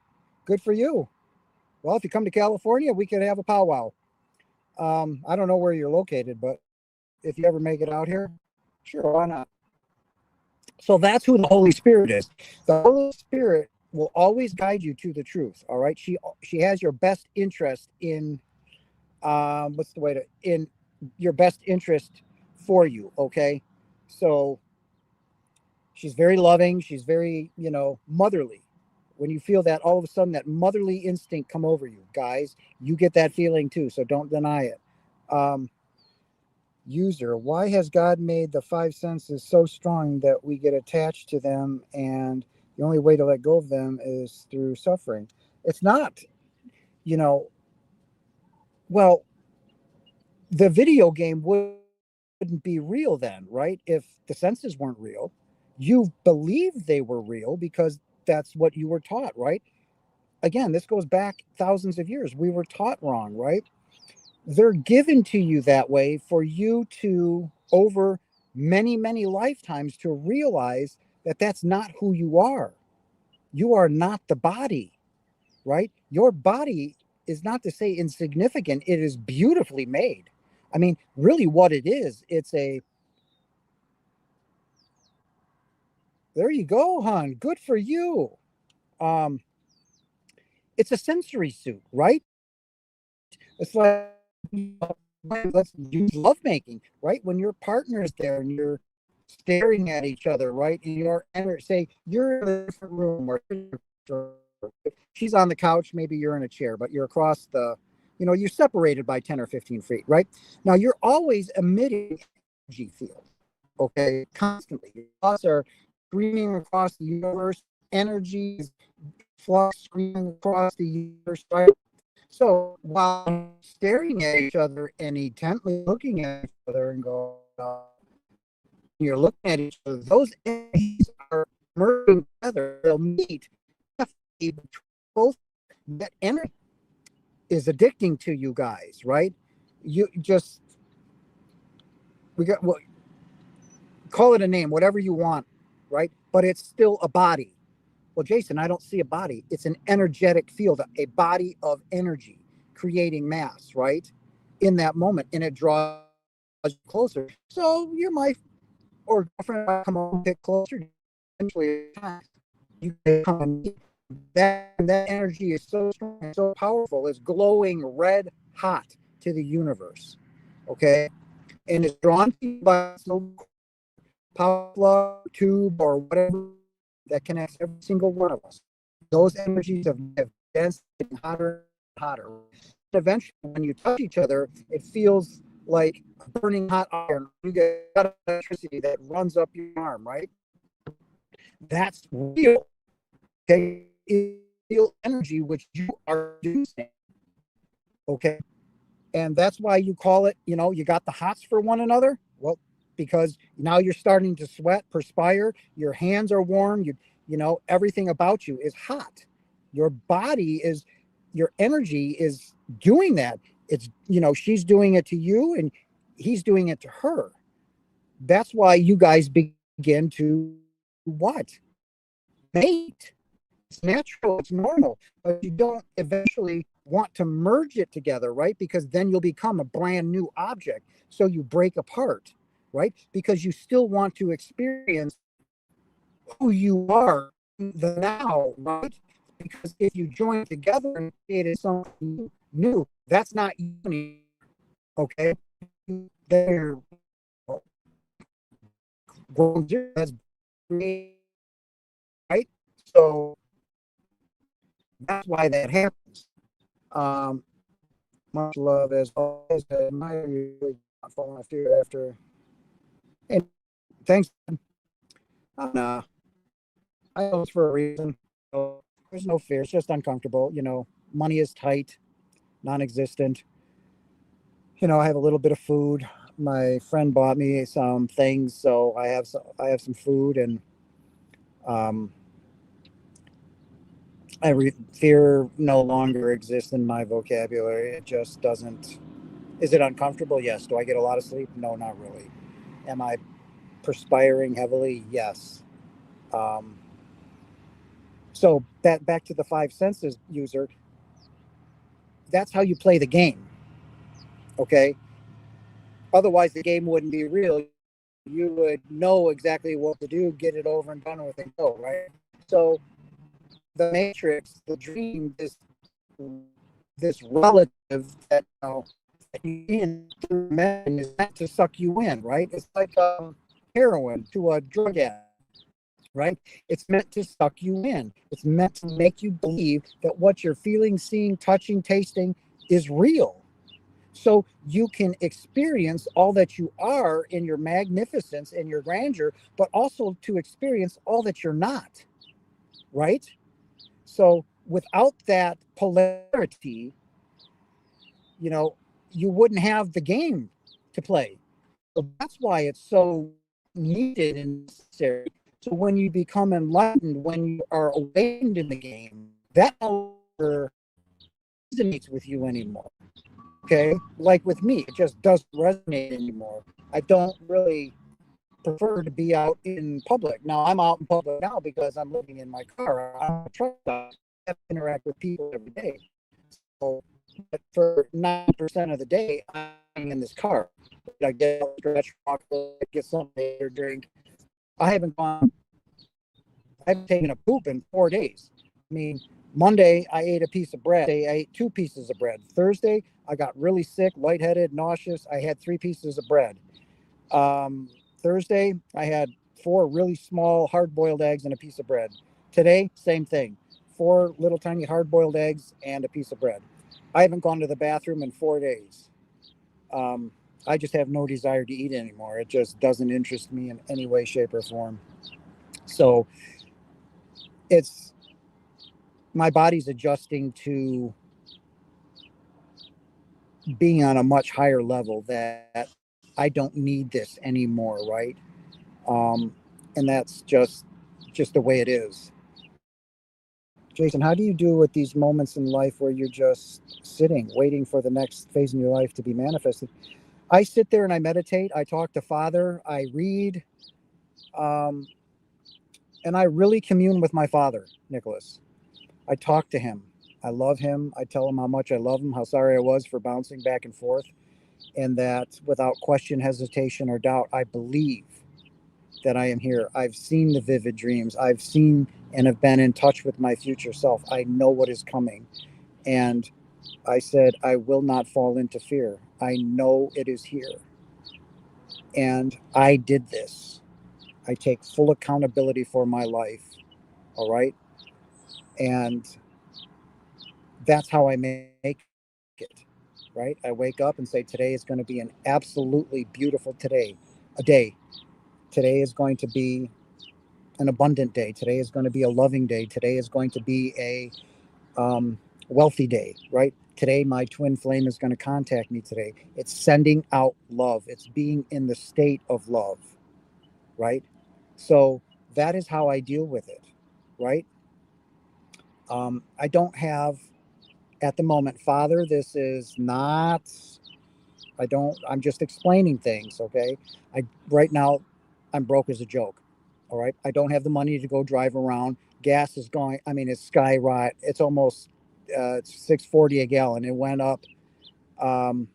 [SPEAKER 1] Good for you. Well, if you come to California, we could have a powwow. I don't know where you're located, but if you ever make it out here, sure, why not? So that's who the Holy Spirit is. The Holy Spirit will always guide you to the truth. All right. She has your best interest in what's the way to in your best interest for you. Okay. So she's very loving, she's very, motherly. When you feel that, all of a sudden that motherly instinct come over you, guys, you get that feeling too. So don't deny it. User, why has God made the five senses so strong that we get attached to them and the only way to let go of them is through suffering? It's not, you know, well, the video game wouldn't be real then, right? If the senses weren't real, you believed they were real because that's what you were taught, right? Again, this goes back thousands of years. We were taught wrong, right? They're given to you that way for you to, over many, many lifetimes, to realize that that's not who you are. You are not the body, right? Your body is not to say insignificant, it is beautifully made. I mean, really, what it is, there you go, hon. Good for you. Um, it's a sensory suit, right? It's like, let's use lovemaking, right? When your partner is there and you're staring at each other, right? And say you're in a different room or she's on the couch, maybe you're in a chair, but you're across you're separated by 10 or 15 feet, right? Now you're always emitting energy field, okay? Constantly. Your thoughts are screaming across the universe, energy is screaming across the universe, right? So while staring at each other and intently looking at each other and going, you're looking at each other, those energies are merging together. They'll meet. Both that energy is addicting to you guys, right? We got call it a name, whatever you want, right? But it's still a body. Well, Jason, I don't see a body. It's an energetic field, a body of energy creating mass, right? In that moment, and it draws you closer. So you're my or girlfriend come on, get closer. eventually you become that energy is so strong and so powerful. It's glowing red hot to the universe. Okay. And it's drawn to you by some power plug, tube, or whatever that connects every single one of us. Those energies have dense and hotter and hotter. Eventually, when you touch each other, it feels like burning hot iron. You get electricity that runs up your arm, right? That's real. Okay. It's real energy, which you are producing. Okay. And that's why you call it, you got the hots for one another. Well, because now you're starting to sweat, perspire, your hands are warm, everything about you is hot. Your body is, your energy is doing that. It's, she's doing it to you and he's doing it to her. That's why you guys begin to what? Mate. It's natural, it's normal, but you don't eventually want to merge it together, right? Because then you'll become a brand new object. So you break apart, right? Because you still want to experience who you are the now, right? Because if you join together and created something new, that's not you anymore, okay? They're growing, that's right? So that's why that happens. Much love as always. I admire you really falling after. And thanks. I know it's for a reason. So there's no fear. It's just uncomfortable. Money is tight, non-existent. I have a little bit of food. My friend bought me some things, so I have some food, and um, fear no longer exists in my vocabulary. It just doesn't. Is it uncomfortable? Yes. Do I get a lot of sleep? No, not really. Am I perspiring heavily? Yes. Um, so that back to the five senses user. That's how you play the game. Okay. Otherwise, the game wouldn't be real. You would know exactly what to do, get it over and done with, and go, right? So the Matrix, the dream, this relative that you in is meant to suck you in, right? It's like heroin to a drug addict, right? It's meant to suck you in. It's meant to make you believe that what you're feeling, seeing, touching, tasting is real. So you can experience all that you are in your magnificence and your grandeur, but also to experience all that you're not, right? So without that polarity, you wouldn't have the game to play. So that's why it's so needed and necessary. So when you become enlightened, when you are awakened in the game, that no longer resonates with you anymore. Okay? Like with me, it just doesn't resonate anymore. I don't really prefer to be out in public. Now I'm out in public now because I'm living in my car. I'm a truck stop. I have to interact with people every day. So but for 9% of the day, I'm in this car. I get a stretch, walk, get something to drink. I haven't taken a poop in 4 days. I mean, Monday, I ate a piece of bread. I ate 2 pieces of bread. Thursday, I got really sick, lightheaded, nauseous. I had 3 pieces of bread. Thursday, I had 4 really small hard-boiled eggs and a piece of bread. Today, same thing. 4 little tiny hard-boiled eggs and a piece of bread. I haven't gone to the bathroom in 4 days. I just have no desire to eat anymore. It just doesn't interest me in any way, shape, or form. So it's my body's adjusting to being on a much higher level that I don't need this anymore, right? And that's just the way it is. Jason, how do you do with these moments in life where you're just sitting, waiting for the next phase in your life to be manifested? I sit there and I meditate. I talk to Father. I read. And I really commune with my father, Nicholas. I talk to him. I love him. I tell him how much I love him, how sorry I was for bouncing back and forth, and that without question, hesitation, or doubt, I believe that I am here. I've seen the vivid dreams. I've seen and have been in touch with my future self. I know what is coming. And I said, I will not fall into fear. I know it is here. And I did this. I take full accountability for my life. All right. And that's how I make it. Right. I wake up and say, today is going to be an absolutely beautiful a day. Today is going to be an abundant day. Today is going to be a loving day. Today is going to be a um, wealthy day, right? Today, my twin flame is going to contact me today. It's sending out love. It's being in the state of love, right? So that is how I deal with it, right? I don't have at the moment, Father, this is not, I'm just explaining things, okay? Right now, I'm broke as a joke, all right? I don't have the money to go drive around. Gas is going, I mean, it's skyrocket. It's almost 6.40 a gallon. It went up. Um,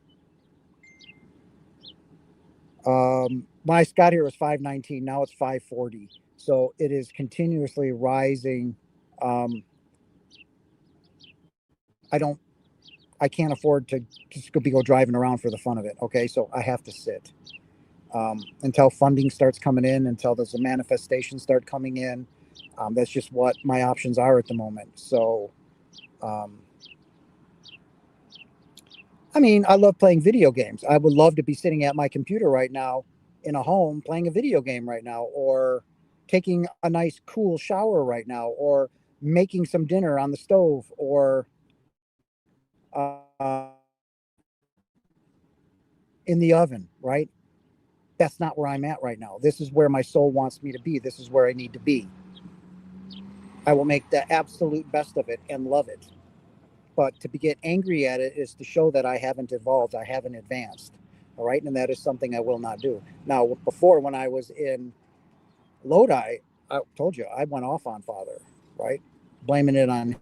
[SPEAKER 1] when I got here, it was 5.19. Now it's 5.40. So it is continuously rising. Um, I don't, I can't afford to just go driving around for the fun of it. Okay. So I have to sit until funding starts coming in, until there's a manifestation start coming in. That's just what my options are at the moment. So, um, I mean, I love playing video games. I would love to be sitting at my computer right now in a home playing a video game right now, or taking a nice cool shower right now, or making some dinner on the stove, or uh, in the oven, right? That's not where I'm at right now. This is where my soul wants me to be. This is where I need to be. I will make the absolute best of it and love it. But to get angry at it is to show that I haven't evolved, I haven't advanced. All right. And that is something I will not do. Now, before, when I was in Lodi, I told you I went off on Father, right? Blaming it on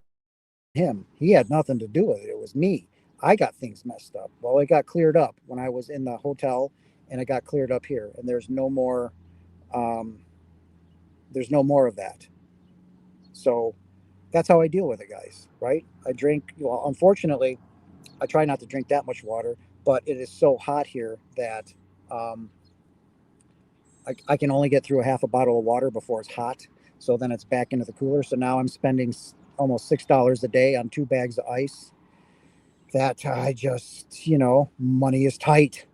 [SPEAKER 1] him. He had nothing to do with it. It was me. I got things messed up. Well, it got cleared up when I was in the hotel, and it got cleared up here. And um, there's no more of that. So that's how I deal with it, guys, right? I drink, well, unfortunately, I try not to drink that much water, but it is so hot here that um, I can only get through a half a bottle of water before it's hot. So then it's back into the cooler. So now I'm spending almost $6 a day on 2 bags of ice. That I just, money is tight.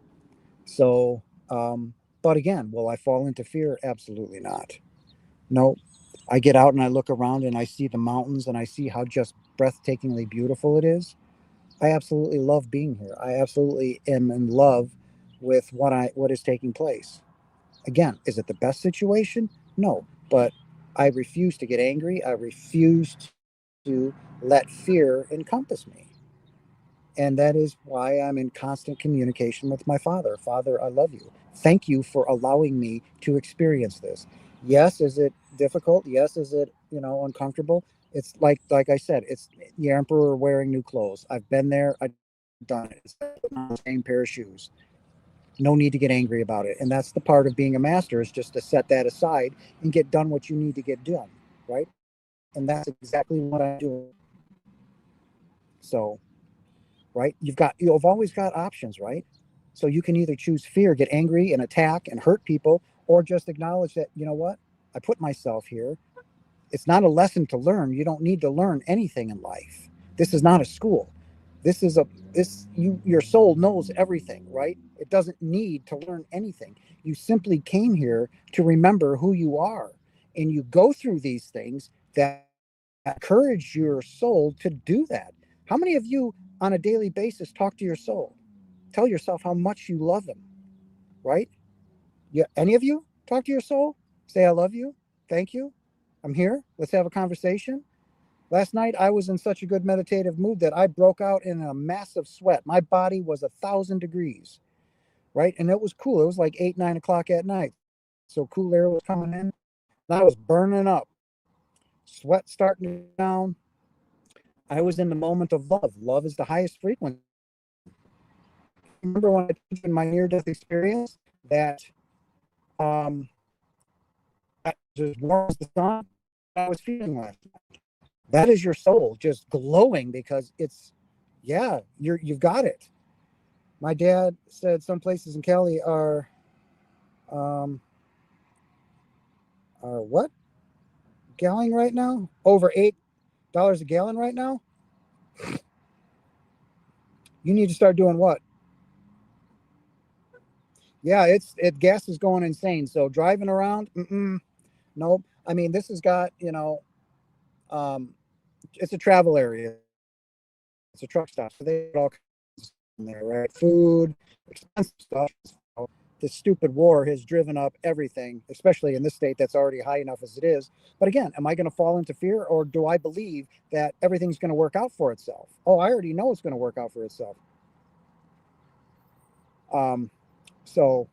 [SPEAKER 1] So, but again, will I fall into fear? Absolutely not. No, I get out and I look around and I see the mountains and I see how just breathtakingly beautiful it is. I absolutely love being here. I absolutely am in love with what is taking place. Again, is it the best situation? No, but I refuse to get angry. I refuse to let fear encompass me. And that is why I'm in constant communication with my Father. Father, I love you. Thank you for allowing me to experience this. Yes, is it difficult? Yes, is it, uncomfortable? It's like I said, it's the emperor wearing new clothes. I've been there, I've done it. It's the same pair of shoes. No need to get angry about it. And that's the part of being a master, is just to set that aside and get done what you need to get done, right? And that's exactly what I do. So, right, you've always got options, right? So you can either choose fear, get angry and attack and hurt people, or just acknowledge that, you know what, I put myself here. It's not a lesson to learn. You don't need to learn anything in life. This is not a school. This is a this you your soul knows everything, right? It doesn't need to learn anything. You simply came here to remember who you are, and you go through these things that encourage your soul to do that. How many of you on a daily basis talk to your soul? Tell yourself how much you love them, right? Yeah, any of you talk to your soul? Say I love you. Thank you. I'm here. Let's have a conversation. Last night, I was in such a good meditative mood that I broke out in a massive sweat. My body was 1,000 degrees, right? And it was cool. It was like 8, 9 o'clock at night. So cool air was coming in. And I was burning up, sweat starting down. I was in the moment of love. Love is the highest frequency. Remember when I told you in my near death experience that um, as warm as the sun I was feeling last night. That is your soul just glowing because it's, yeah, you've got it. My dad said some places in Cali um, are what gallon right now? Over $8 a gallon right now. You need to start doing what? Yeah, gas is going insane. So driving around, nope. I mean, this has got, um, it's a travel area. It's a truck stop, so they all in there, right? Food, expensive stuff. This stupid war has driven up everything, especially in this state that's already high enough as it is. But again, am I going to fall into fear, or do I believe that everything's going to work out for itself? Oh, I already know it's going to work out for itself. So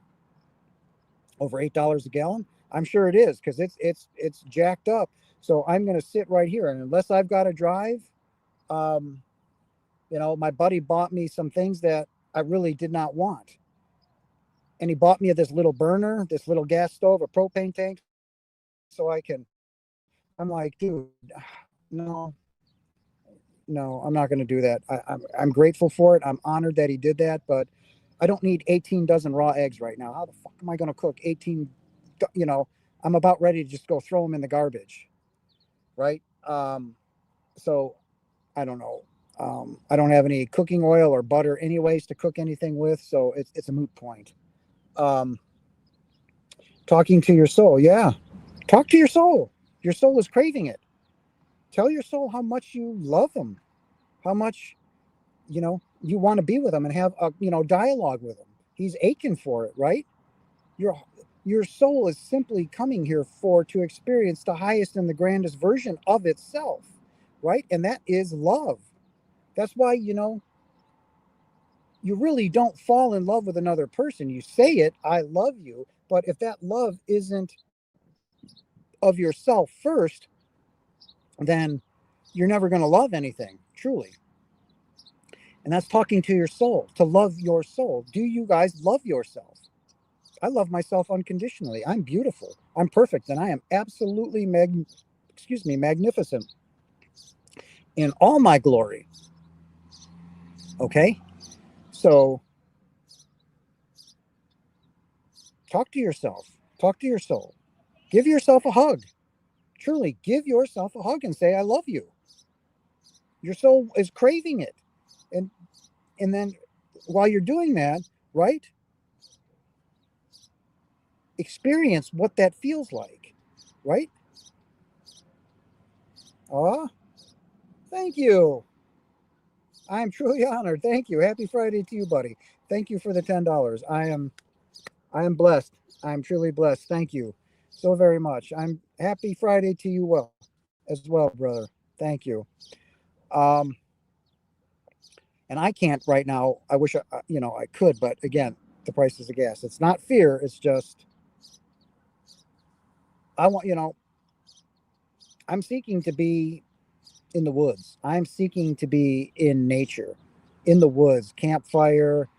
[SPEAKER 1] over $8 a gallon, I'm sure it is because it's jacked up. So I'm going to sit right here, and unless I've got to drive, um, my buddy bought me some things that I really did not want. And he bought me this little burner, this little gas stove, a propane tank, so I'm like, dude, no, no, I'm not going to do that. I'm grateful for it. I'm honored that he did that, but I don't need 18 dozen raw eggs right now. How the fuck am I going to cook 18? I'm about ready to just go throw them in the garbage, right? So I don't know. I don't have any cooking oil or butter anyways to cook anything with, so it's a moot point. Um, Talking to your soul, yeah. Talk to your soul. Your soul is craving it. Tell your soul how much you love them, how much you want to be with him and have a dialogue with him. He's aching for it, right? Your soul is simply coming here to experience the highest and the grandest version of itself, right? And that is love. That's why you really don't fall in love with another person. You say it, I love you, but if that love isn't of yourself first, then you're never going to love anything truly. And that's talking to your soul, to love your soul. Do you guys love yourself? I love myself unconditionally. I'm beautiful. I'm perfect. And I am absolutely magnificent in all my glory. Okay. So talk to yourself, talk to your soul, give yourself a hug. Truly give yourself a hug and say, I love you. Your soul is craving it. And, and then while you're doing that, right, experience what that feels like, right? Ah, thank you. I'm truly honored. Thank you. Happy Friday to you, buddy. Thank you for the $10. I am blessed. I'm truly blessed. Thank you so very much. I'm happy Friday to you as well, brother. Thank you. Um, and I can't right now. I wish I could, but again, the prices of gas. It's not fear. It's just I want. I'm seeking to be in the woods. I'm seeking to be in nature, in the woods, campfire,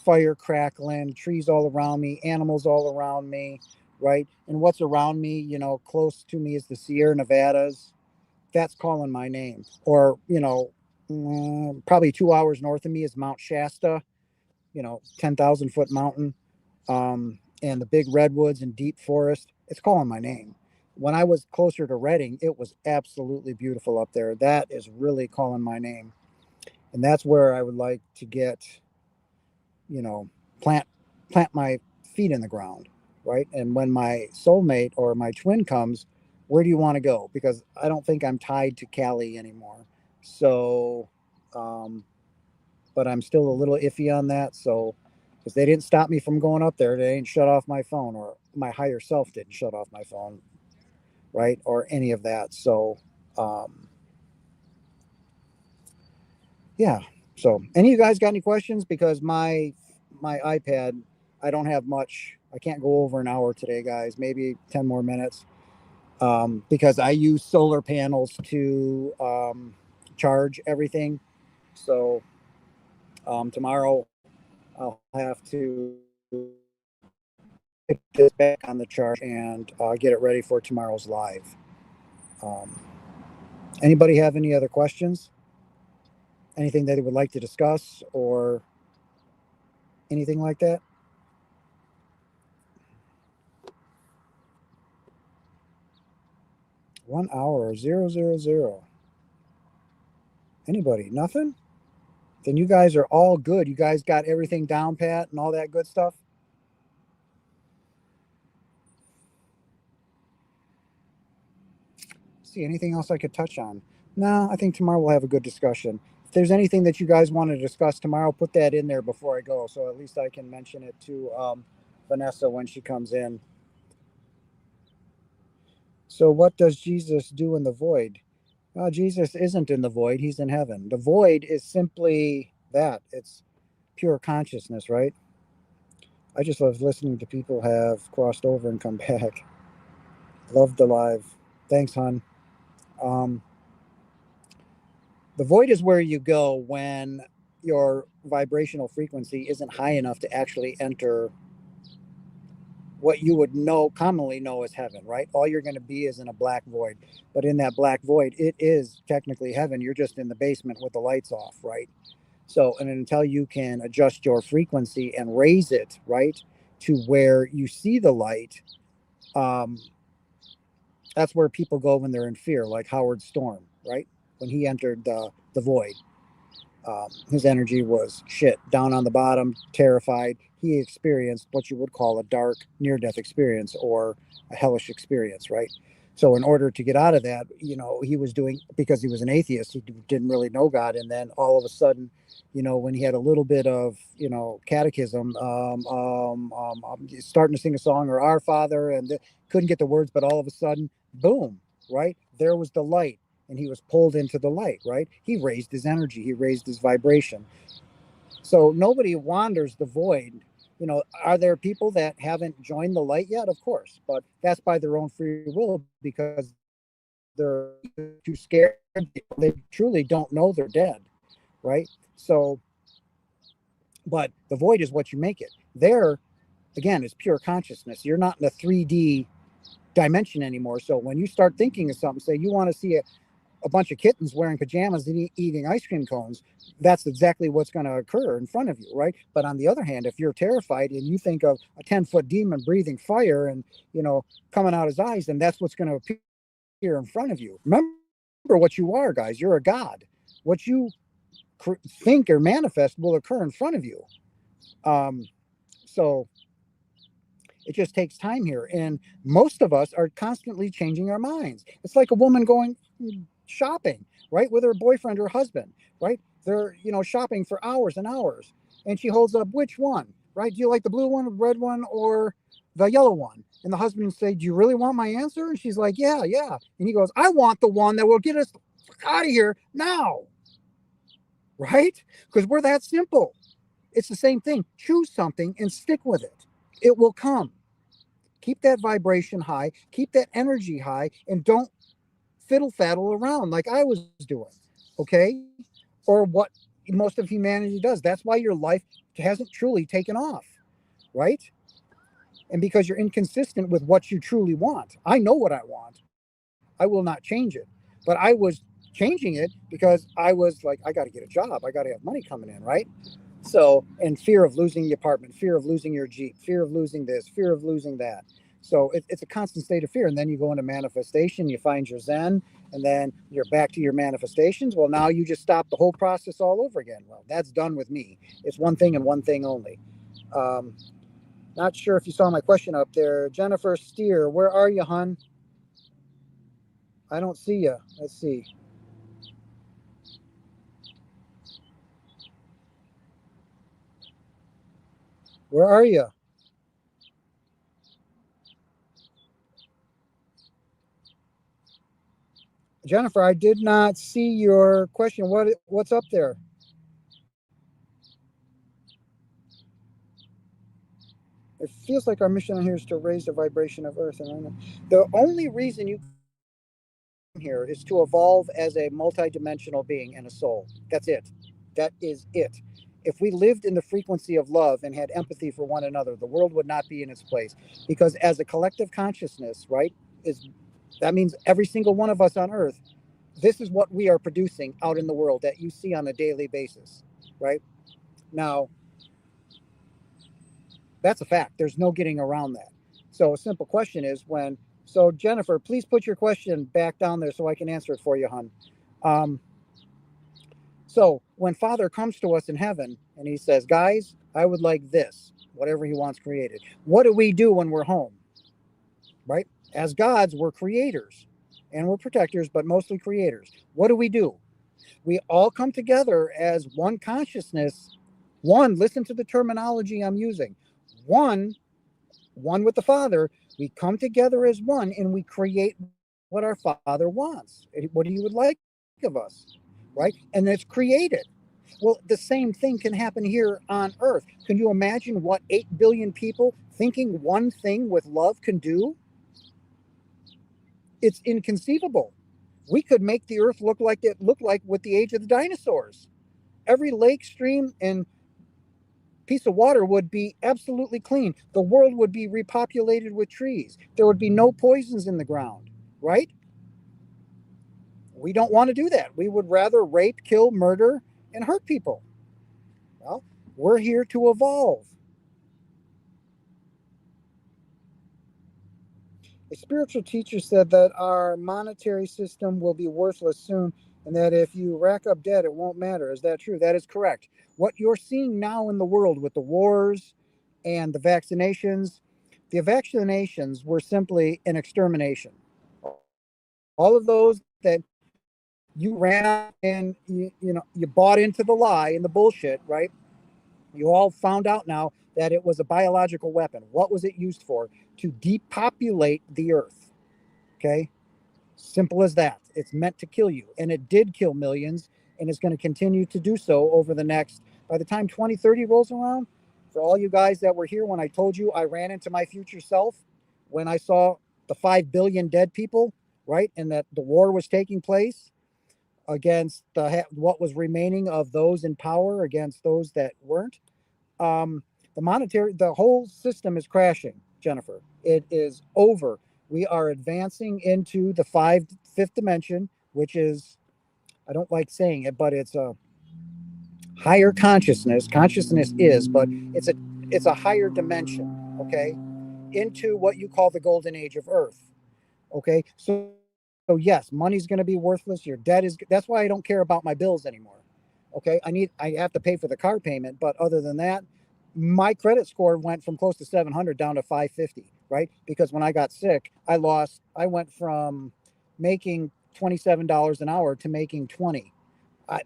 [SPEAKER 1] fire crackling, trees all around me, animals all around me, right? And what's around me, close to me is the Sierra Nevadas. That's calling my name. Or, probably 2 hours north of me is Mount Shasta, 10,000-foot mountain. And the big redwoods and deep forest. It's calling my name. When I was closer to Redding, it was absolutely beautiful up there. That is really calling my name. And that's where I would like to get, you know, plant my feet in the ground, right? And when my soulmate or my twin comes, where do you want to go? Because I don't think I'm tied to Cali anymore. So, but I'm still a little iffy on that. So, because they didn't stop me from going up there, they didn't shut off my phone, or my higher self didn't shut off my phone, right? Or any of that. So, um, yeah. So, any of you guys got any questions? Because my iPad, I don't have much. I can't go over an hour today, guys. Maybe 10 more minutes. Because I use solar panels to charge everything. So tomorrow I'll have to this back on the chart and get it ready for tomorrow's live. Um, Anybody have any other questions? Anything that they would like to discuss or anything like that? One hour, 000. Anybody? Nothing? Then you guys are all good. You guys got everything down pat and all that good stuff? See, anything else I could touch on? No, I think tomorrow we'll have a good discussion. If there's anything that you guys want to discuss tomorrow, put that in there before I go, so at least I can mention it to Vanessa when she comes in. So, what does Jesus do in the void? Jesus isn't in the void, he's in heaven. The void is simply that it's pure consciousness, right? I just love listening to people have crossed over and come back. Loved the live. Thanks, hon. Um, the void is where you go when your vibrational frequency isn't high enough to actually enter what you would commonly know as heaven, right? All you're going to be is in a black void. But in that black void, it is technically heaven. You're just in the basement with the lights off, right? So, and until you can adjust your frequency and raise it, right, to where you see the light, um, that's where people go when they're in fear, like Howard Storm, right? When he entered the void. His energy was shit, down on the bottom, terrified. He experienced what you would call a dark near death experience or a hellish experience, right? So, in order to get out of that, he was doing, because he was an atheist, he didn't really know God. And then all of a sudden, when he had a little bit of, catechism, starting to sing a song or Our Father, and couldn't get the words, but all of a sudden, boom, right? There was the light and he was pulled into the light, right? He raised his energy, he raised his vibration. So nobody wanders the void. Are there people that haven't joined the light yet? Of course, but that's by their own free will because they're too scared. They truly don't know they're dead, right? So, but the void is what you make it. There, again, is pure consciousness. You're not in a 3D dimension anymore. So when you start thinking of something, say you want to see a bunch of kittens wearing pajamas and eating ice cream cones, that's exactly what's going to occur in front of you, right? But on the other hand, if you're terrified and you think of a 10-foot demon breathing fire and, coming out his eyes, then that's what's going to appear in front of you. Remember what you are, guys. You're a god. What you think or manifest will occur in front of you. So it just takes time here. And most of us are constantly changing our minds. It's like a woman going shopping, right, with her boyfriend or husband, right? They're, shopping for hours and hours. And she holds up, which one, right? Do you like the blue one, the red one, or the yellow one? And the husband will say, do you really want my answer? And she's like, yeah, yeah. And he goes, I want the one that will get us out of here now, right? Because we're that simple. It's the same thing. Choose something and stick with it. It will come. Keep that vibration high, keep that energy high, and don't fiddle faddle around like I was doing, okay? Or what most of humanity does. That's why your life hasn't truly taken off, right? And because you're inconsistent with what you truly want. I know what I want. I will not change it. But I was changing it because I was like, I got to get a job. I got to have money coming in, right? So, and fear of losing the apartment, fear of losing your Jeep, fear of losing this, fear of losing that. So it's a constant state of fear. And then you go into manifestation, you find your Zen, and then you're back to your manifestations. Well, now you just stop the whole process all over again. Well, that's done with me. It's one thing and one thing only. Not sure if you saw my question up there. Jennifer Steer, where are you, hon? I don't see you. Let's see. Where are you? Jennifer, I did not see your question. What's up there? It feels like our mission here is to raise the vibration of Earth. And the only reason you come here is to evolve as a multidimensional being and a soul. That's it. That is it. If we lived in the frequency of love and had empathy for one another, the world would not be in its place. Because as a collective consciousness, right, is that means every single one of us on earth, this is what we are producing out in the world that you see on a daily basis, right? Now, that's a fact. There's no getting around that. So a simple question is so Jennifer, please put your question back down there so I can answer it for you, hon. So when Father comes to us in heaven and he says, guys, I would like this, whatever he wants created. What do we do when we're home? Right? As gods, we're creators and we're protectors, but mostly creators. What do? We all come together as one consciousness. One, listen to the terminology I'm using. One with the Father. We come together as one and we create what our Father wants, what he would like of us, right? And it's created. Well, the same thing can happen here on earth. Can you imagine what 8 billion people thinking one thing with love can do? It's inconceivable. We could make the earth look like it looked like with the age of the dinosaurs. Every lake, stream, and piece of water would be absolutely clean. The world would be repopulated with trees. There would be no poisons in the ground, right? We don't want to do that. We would rather rape, kill, murder, and hurt people. Well, we're here to evolve. A spiritual teacher said that our monetary system will be worthless soon, and that if you rack up debt, it won't matter. Is that true? That is correct. What you're seeing now in the world with the wars and the vaccinations were simply an extermination. All of those that you ran and you bought into the lie and the bullshit, right? You all found out now that it was a biological weapon. What was it used for? To depopulate the earth. Okay? Simple as that. It's meant to kill you. And it did kill millions, and it's going to continue to do so over the next, by the time 2030 rolls around, for all you guys that were here when I told you I ran into my future self, when I saw the 5 billion dead people, right? And that the war was taking place against what was remaining of those in power against those that weren't. The whole system is crashing, Jennifer. It is over. We are advancing into the fifth dimension, which is, I don't like saying it, but it's a higher consciousness. Consciousness is, but it's a higher dimension, okay? Into what you call the golden age of Earth. Okay. So yes, money's going to be worthless. Your debt is, that's why I don't care about my bills anymore. Okay. I have to pay for the car payment, but other than that, my credit score went from close to 700 down to 550, right? Because when I got sick, I went from making $27 an hour to making 20.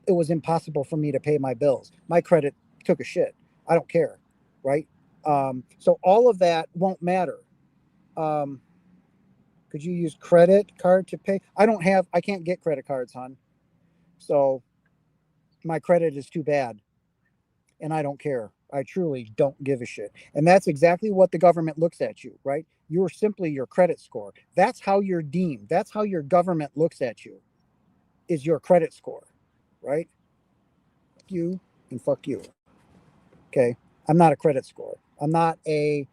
[SPEAKER 1] It was impossible for me to pay my bills. My credit took a shit. I don't care. Right. So all of that won't matter. Could you use credit card to pay? I can't get credit cards, hon. So my credit is too bad and I don't care. I truly don't give a shit. And that's exactly what the government looks at you, right? You're simply your credit score. That's how you're deemed. That's how your government looks at you, is your credit score, right? Fuck you and fuck you. Okay. I'm not a credit score. I'm not a,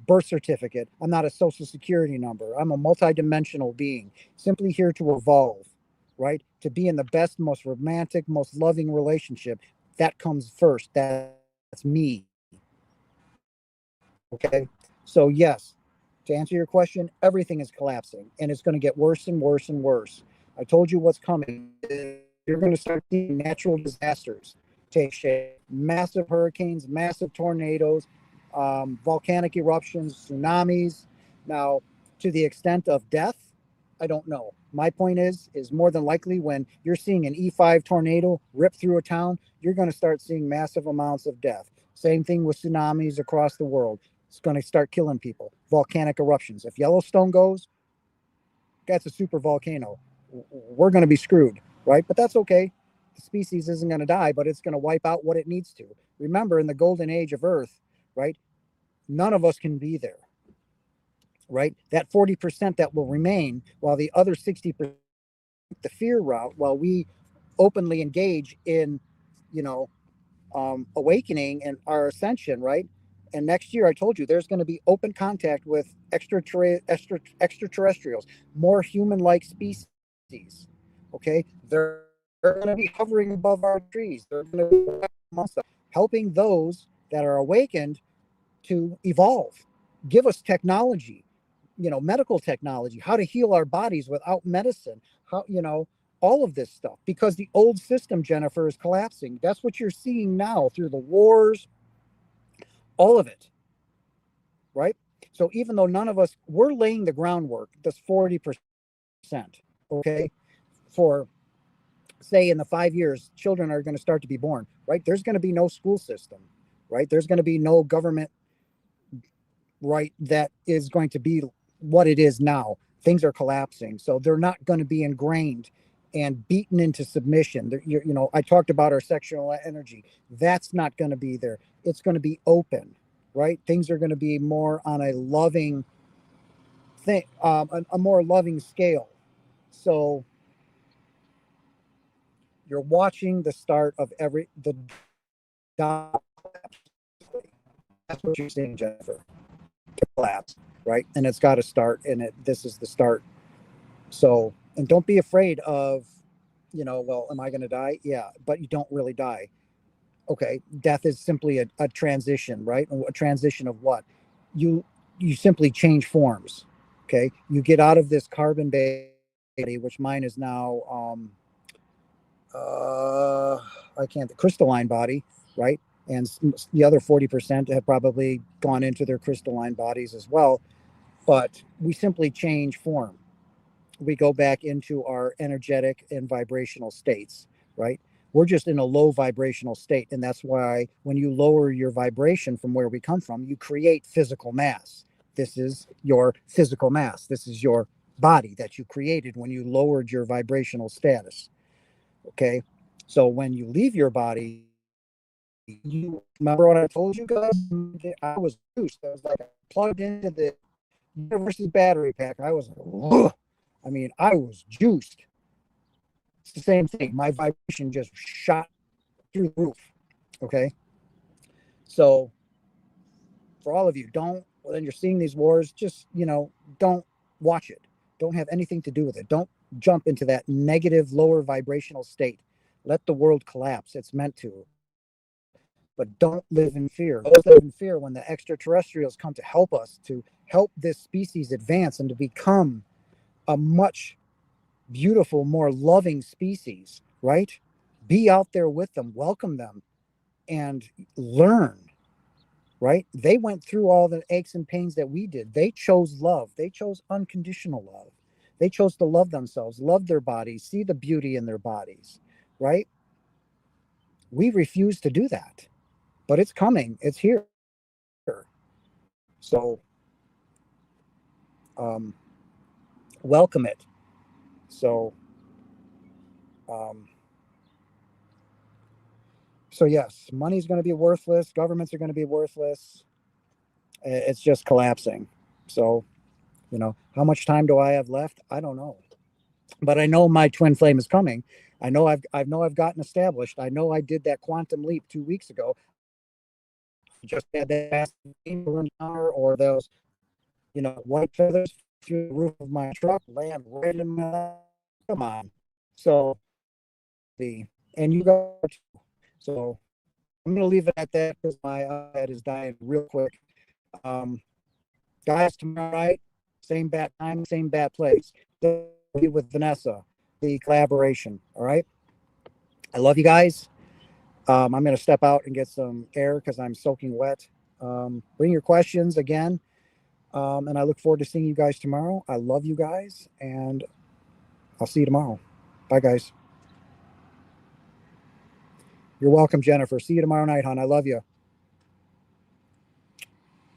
[SPEAKER 1] birth certificate. I'm not a social security number. I'm a multidimensional being, simply here to evolve, right? To be in the best, most romantic, most loving relationship. That comes first. That's me. Okay. So, yes, to answer your question, everything is collapsing and it's going to get worse and worse and worse. I told you what's coming. You're going to start seeing natural disasters take shape, massive hurricanes, massive tornadoes, volcanic eruptions, tsunamis. Now, to the extent of death, I don't know. My point is more than likely when you're seeing an E5 tornado rip through a town, you're going to start seeing massive amounts of death. Same thing with tsunamis across the world. It's going to start killing people. Volcanic eruptions. If Yellowstone goes, that's a super volcano. We're going to be screwed, right? But that's okay. The species isn't going to die, but it's going to wipe out what it needs to. Remember, in the golden age of Earth, right? None of us can be there, right? That 40% that will remain, while the other 60% the fear route, while we openly engage in, awakening and our ascension, right? And next year, I told you there's going to be open contact with extraterrestrials, more human-like species. Okay, they're going to be hovering above our trees. They're going to be amongst us, helping those that are awakened to evolve, give us technology, medical technology, how to heal our bodies without medicine, how, all of this stuff, because the old system, Jennifer, is collapsing. That's what you're seeing now through the wars, all of it, right? So even though none of us, we're laying the groundwork, this 40%, okay, for say in the 5 years, children are going to start to be born, right? There's going to be no school system, right? There's going to be no government, right? That is going to be what it is now. Things are collapsing. So they're not going to be ingrained and beaten into submission. I talked about our sexual energy. That's not going to be there. It's going to be open, right? Things are going to be more on a loving thing, a more loving scale. So you're watching the start of the that's what you're seeing, Jennifer. Collapse, right? And it's got to start, and this is the start. So, and don't be afraid of, well, am I going to die? Yeah, but you don't really die. Okay, death is simply a transition, right? A transition of what? You simply change forms. Okay, you get out of this carbon body, which mine is now I can't, the crystalline body, right? And the other 40% have probably gone into their crystalline bodies as well. But we simply change form. We go back into our energetic and vibrational states, right? We're just in a low vibrational state. And that's why when you lower your vibration from where we come from, you create physical mass. This is your physical mass. This is your body that you created when you lowered your vibrational status. Okay. So when you leave your body, you remember what I told you guys? I was juiced. I was like plugged into the universe's battery pack. I was like, ugh. I mean, I was juiced. It's the same thing. My vibration just shot through the roof. Okay. So for all of you, when you're seeing these wars, just, don't watch it. Don't have anything to do with it. Don't jump into that negative, lower vibrational state. Let the world collapse. It's meant to. But don't live in fear. Don't live in fear when the extraterrestrials come to help us, to help this species advance and to become a much beautiful, more loving species, right? Be out there with them, welcome them, and learn, right? They went through all the aches and pains that we did. They chose love. They chose unconditional love. They chose to love themselves, love their bodies, see the beauty in their bodies, right? We refuse to do that, but it's coming. It's here. So, welcome it. So, um, so yes, money's going to be worthless. Governments are going to be worthless. It's just collapsing. So, how much time do I have left? I don't know, but I know my twin flame is coming. I know I've gotten established. I know I did that quantum leap 2 weeks ago. Just had that encounter, or those, white feathers through the roof of my truck, land right in my. Come on. So and you go. So I'm gonna leave it at that because my head is dying real quick. Guys, tomorrow night, same bat time, same bat place. With Vanessa, the collaboration. All right. I love you guys. I'm going to step out and get some air because I'm soaking wet. Bring your questions again. And I look forward to seeing you guys tomorrow. I love you guys, and I'll see you tomorrow. Bye, guys. You're welcome, Jennifer. See you tomorrow night, hon. I love you.